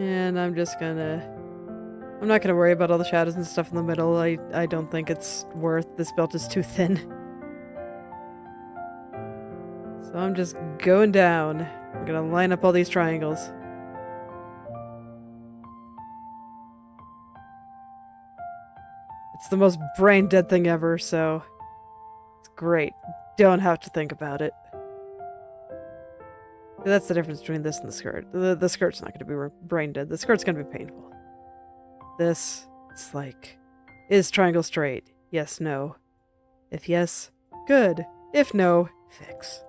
And I'm not gonna worry about all the shadows and stuff in the middle. I don't think it's worth. This belt is too thin. So I'm just going down. I'm gonna line up all these triangles. It's the most brain dead thing ever, so it's great. Don't have to think about it. That's the difference between this and the skirt. The skirt's not going to be brain dead. The skirt's going to be painful. This, it's like, is triangle straight? Yes, no. If yes, good. If no, fix.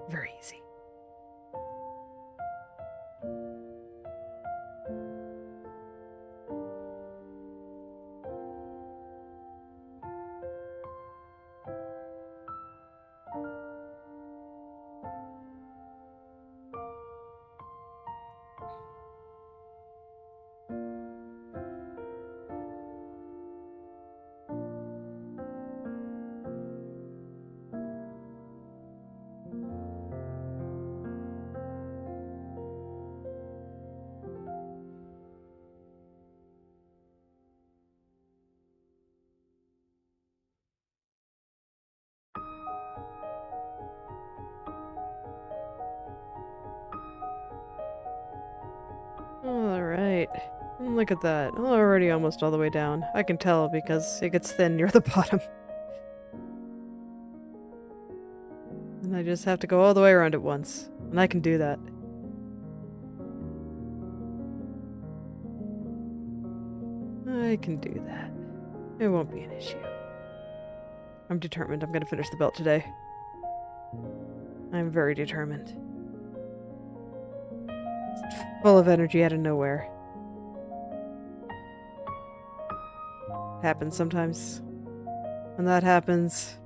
Very easy. Alright. Look at that. Already almost all the way down. I can tell because it gets thin near the bottom. And I just have to go all the way around it once. And I can do that. I can do that. It won't be an issue. I'm determined. I'm gonna finish the belt today. I'm very determined. It's full of energy out of nowhere. Happens sometimes. When that happens,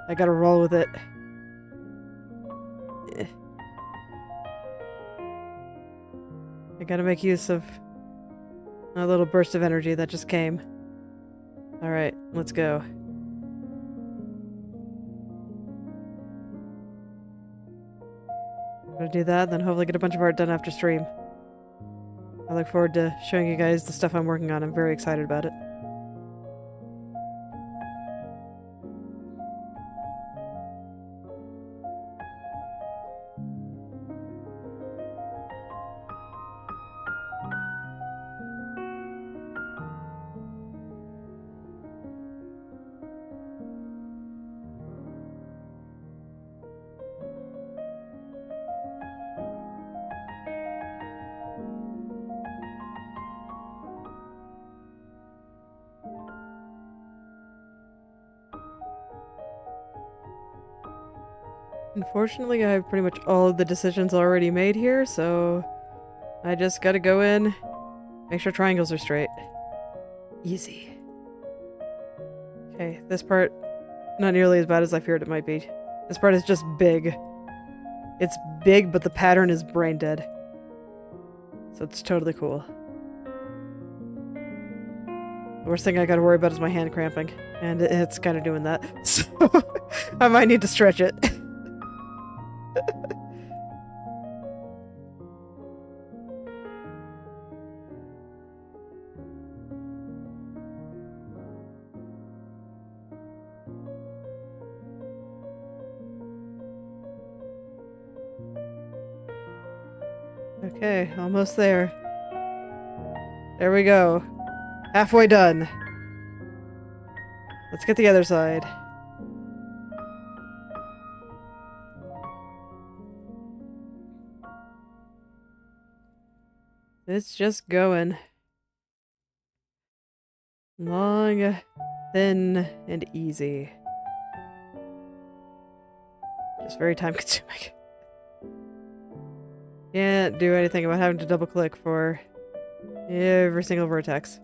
I gotta roll with it. I gotta make use of a little burst of energy that just came. Alright, let's go. I'm gonna do that, then hopefully get a bunch of art done after stream. I look forward to showing you guys the stuff I'm working on. I'm very excited about it. Unfortunately, I have pretty much all of the decisions already made here, so I just gotta go in, make sure triangles are straight. Easy. Okay, this part, not nearly as bad as I feared it might be. This part is just big. It's big, but the pattern is brain dead. So it's totally cool. The worst thing I gotta worry about is my hand cramping, and it's kind of doing that. So I might need to stretch it. Okay, almost there. There we go. Halfway done. Let's get the other side. It's just going. Long, thin, and easy. Just very time consuming. Can't do anything about having to double click for every single vertex.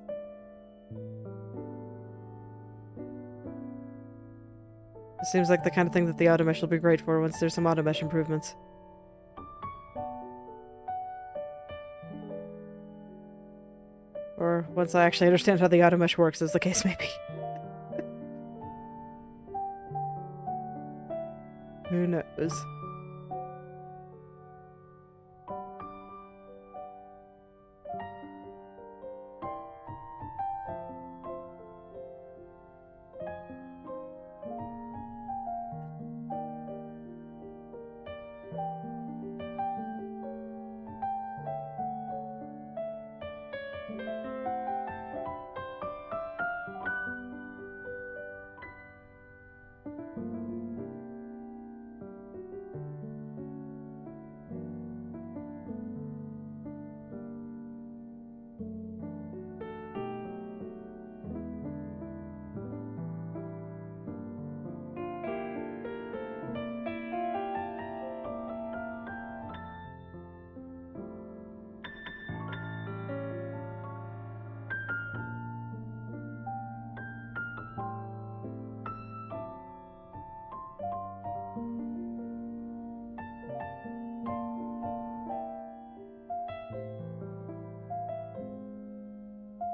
It seems like the kind of thing that the auto mesh will be great for once there's some auto mesh improvements. Or once I actually understand how the auto mesh works, as the case may be. Who knows?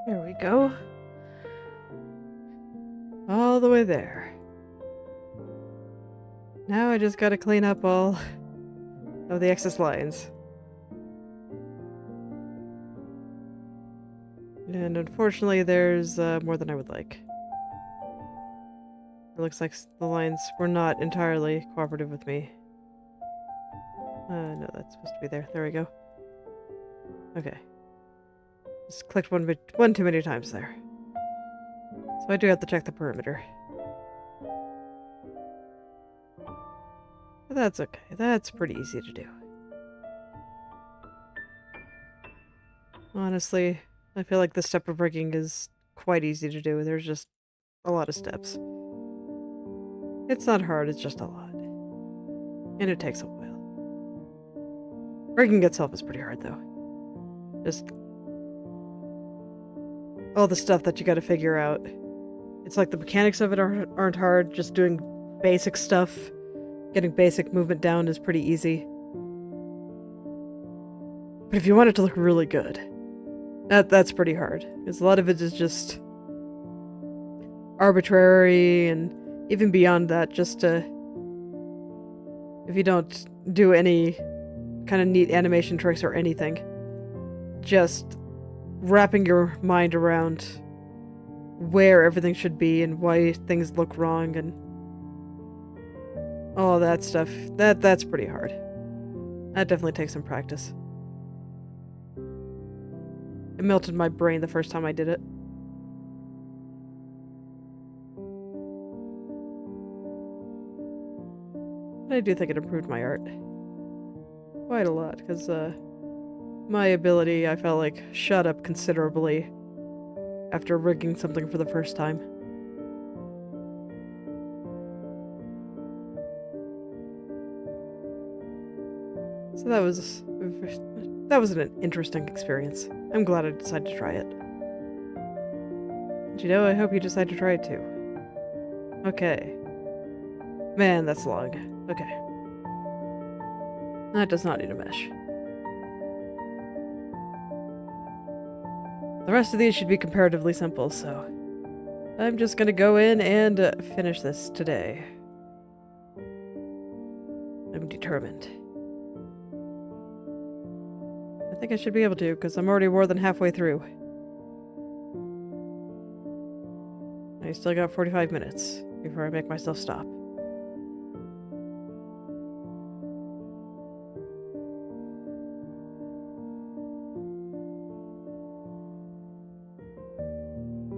There we go. All the way there. Now I just gotta clean up all of the excess lines. And unfortunately, there's more than I would like. It looks like the lines were not entirely cooperative with me. No, that's supposed to be there. There we go. Okay. Just clicked one too many times there. So I do have to check the perimeter. But that's okay. That's pretty easy to do. Honestly, I feel like this step of rigging is quite easy to do. There's just a lot of steps. It's not hard, it's just a lot. And it takes a while. Rigging itself is pretty hard, though. Just all the stuff that you gotta figure out. It's like the mechanics of it aren't hard, just doing basic stuff. Getting basic movement down is pretty easy. But if you want it to look really good, that's pretty hard. Because a lot of it is just arbitrary, and even beyond that, just to, if you don't do any kind of neat animation tricks or anything, just wrapping your mind around where everything should be and why things look wrong and all that stuff, that's pretty hard. That definitely takes some practice. It melted my brain the first time I did it. But I do think it improved my art quite a lot, because my ability, I felt like, shot up considerably after rigging something for the first time. So that was an interesting experience. I'm glad I decided to try it. And you know, I hope you decide to try it too. Okay. Man, that's long. Okay. That does not need a mesh. The rest of these should be comparatively simple, so I'm just gonna go in and finish this today. I'm determined. I think I should be able to, because I'm already more than halfway through. I still got 45 minutes before I make myself stop.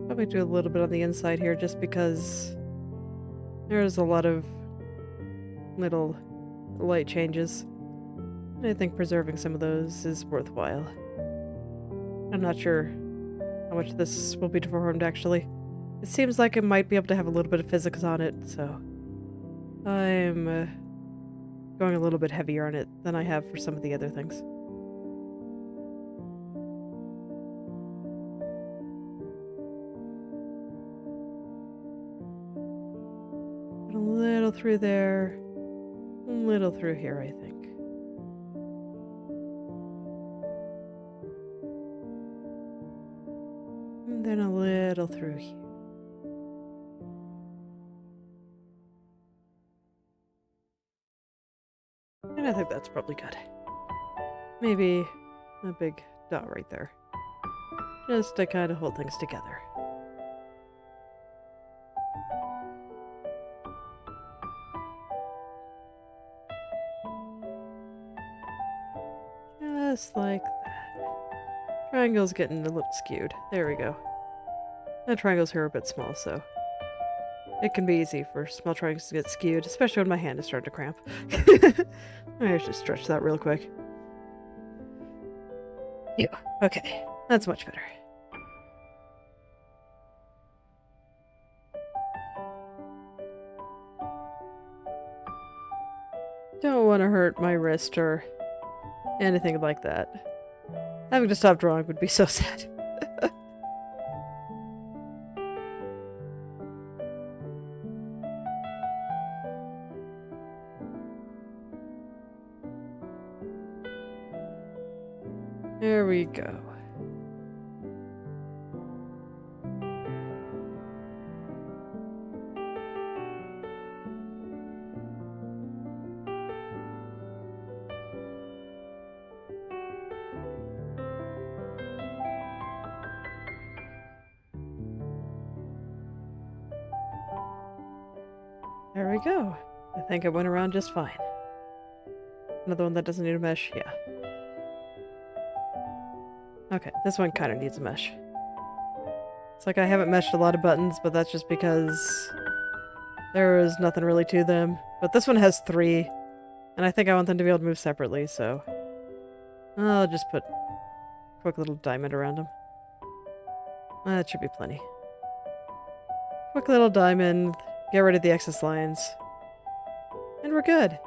Probably do a little bit on the inside here, just because there's a lot of little light changes. And I think preserving some of those is worthwhile. I'm not sure how much this will be performed, actually. It seems like it might be able to have a little bit of physics on it, so I'm going a little bit heavier on it than I have for some of the other things. Put a little through there, a little through here, I think. And then a little through here. And I think that's probably good. Maybe a big dot right there. Just to kind of hold things together. Just like that. Triangle's getting a little skewed. There we go. The triangles here are a bit small, so it can be easy for small triangles to get skewed, especially when my hand is starting to cramp. I should stretch that real quick. Yeah, okay. That's much better. Don't want to hurt my wrist or anything like that. Having to stop drawing would be so sad. There we go. There we go. I think it went around just fine. Another one that doesn't need a mesh? Yeah. Okay, this one kind of needs a mesh. It's like I haven't meshed a lot of buttons, but that's just because there is nothing really to them. But this one has 3, and I think I want them to be able to move separately, so I'll just put a quick little diamond around them. That should be plenty. Quick little diamond, get rid of the excess lines, and we're good.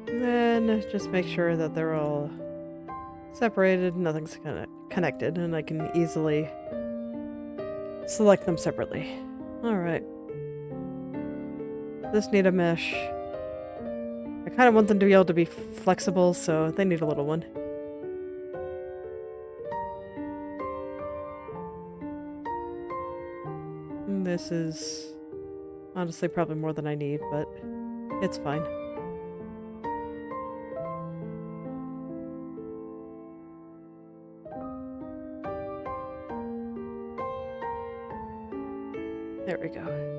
Then just make sure that they're all separated, nothing's connected, and I can easily select them separately. Alright. This need a mesh. I kind of want them to be able to be flexible, so they need a little one. And this is honestly probably more than I need, but it's fine. There we go.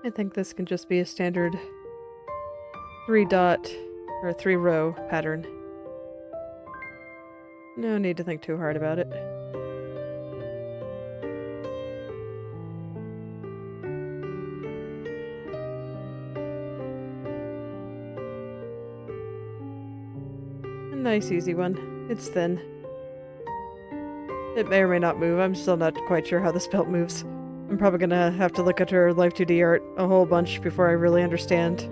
I think this can just be a standard 3-dot or 3-row pattern. No need to think too hard about it. A nice easy one. It's thin. It may or may not move. I'm still not quite sure how this belt moves. I'm probably gonna have to look at her Inochi2D art a whole bunch before I really understand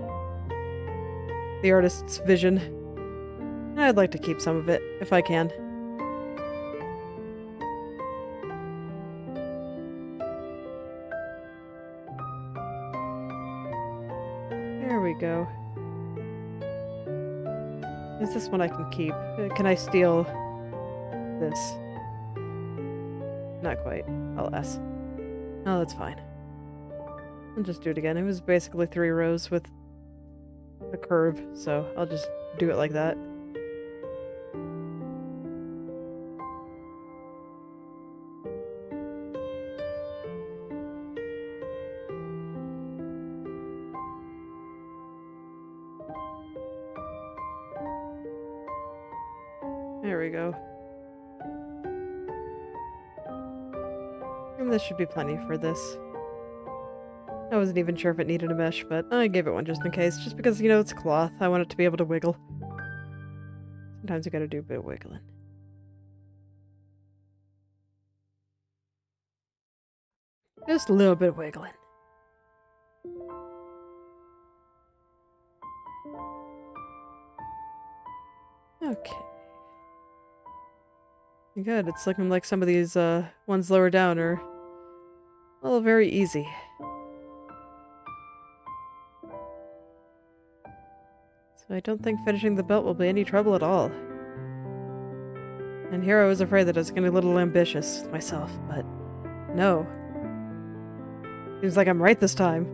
the artist's vision. I'd like to keep some of it, if I can. There we go. Is this one I can keep? Can I steal this? Not quite, alas. Oh, that's fine. I'll just do it again. It was basically 3 rows with a curve, so I'll just do it like that. There we go. And this should be plenty for this. I wasn't even sure if it needed a mesh, but I gave it one just in case, just because, you know, it's cloth. I want it to be able to wiggle. Sometimes you gotta do a bit of wiggling. Just a little bit of wiggling. Okay. Good, it's looking like some of these ones lower down are, well, very easy. So I don't think finishing the belt will be any trouble at all. And here I was afraid that I was getting a little ambitious myself, but no. Seems like I'm right this time.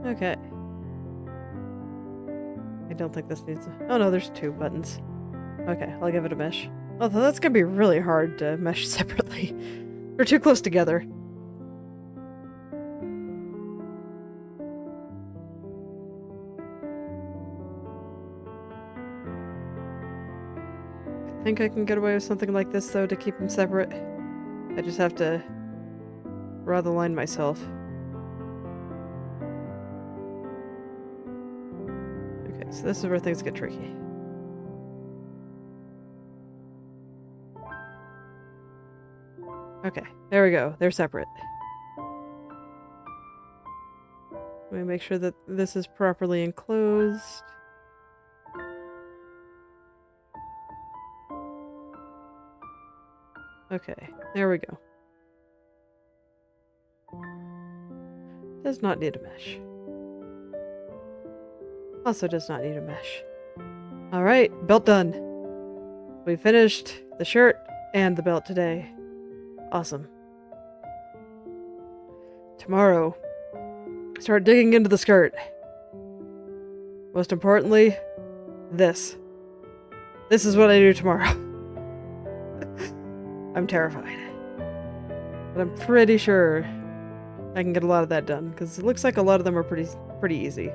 Okay. I don't think this needs a... Oh no, there's 2 buttons. Okay, I'll give it a mesh. Although that's gonna be really hard to mesh separately. They're too close together. I think I can get away with something like this though to keep them separate. I just have to draw the line myself. So this is where things get tricky. Okay, there we go. They're separate. Let me make sure that this is properly enclosed. Okay, there we go. Does not need a mesh. Also does not need a mesh. Alright, belt done. We finished the shirt and the belt today. Awesome. Tomorrow, start digging into the skirt. Most importantly, this. This is what I do tomorrow. I'm terrified. But I'm pretty sure I can get a lot of that done, because it looks like a lot of them are pretty easy.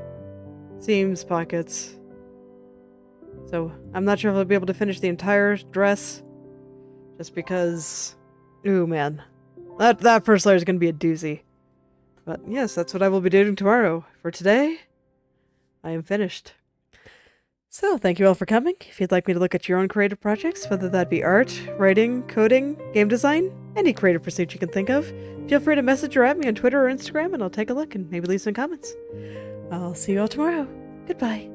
Seams, pockets. So, I'm not sure if I'll be able to finish the entire dress. Just because... Ooh, man. That first layer is going to be a doozy. But yes, that's what I will be doing tomorrow. For today, I am finished. So, thank you all for coming. If you'd like me to look at your own creative projects, whether that be art, writing, coding, game design, any creative pursuit you can think of, feel free to message or at me on Twitter or Instagram and I'll take a look and maybe leave some comments. I'll see you all tomorrow. Goodbye.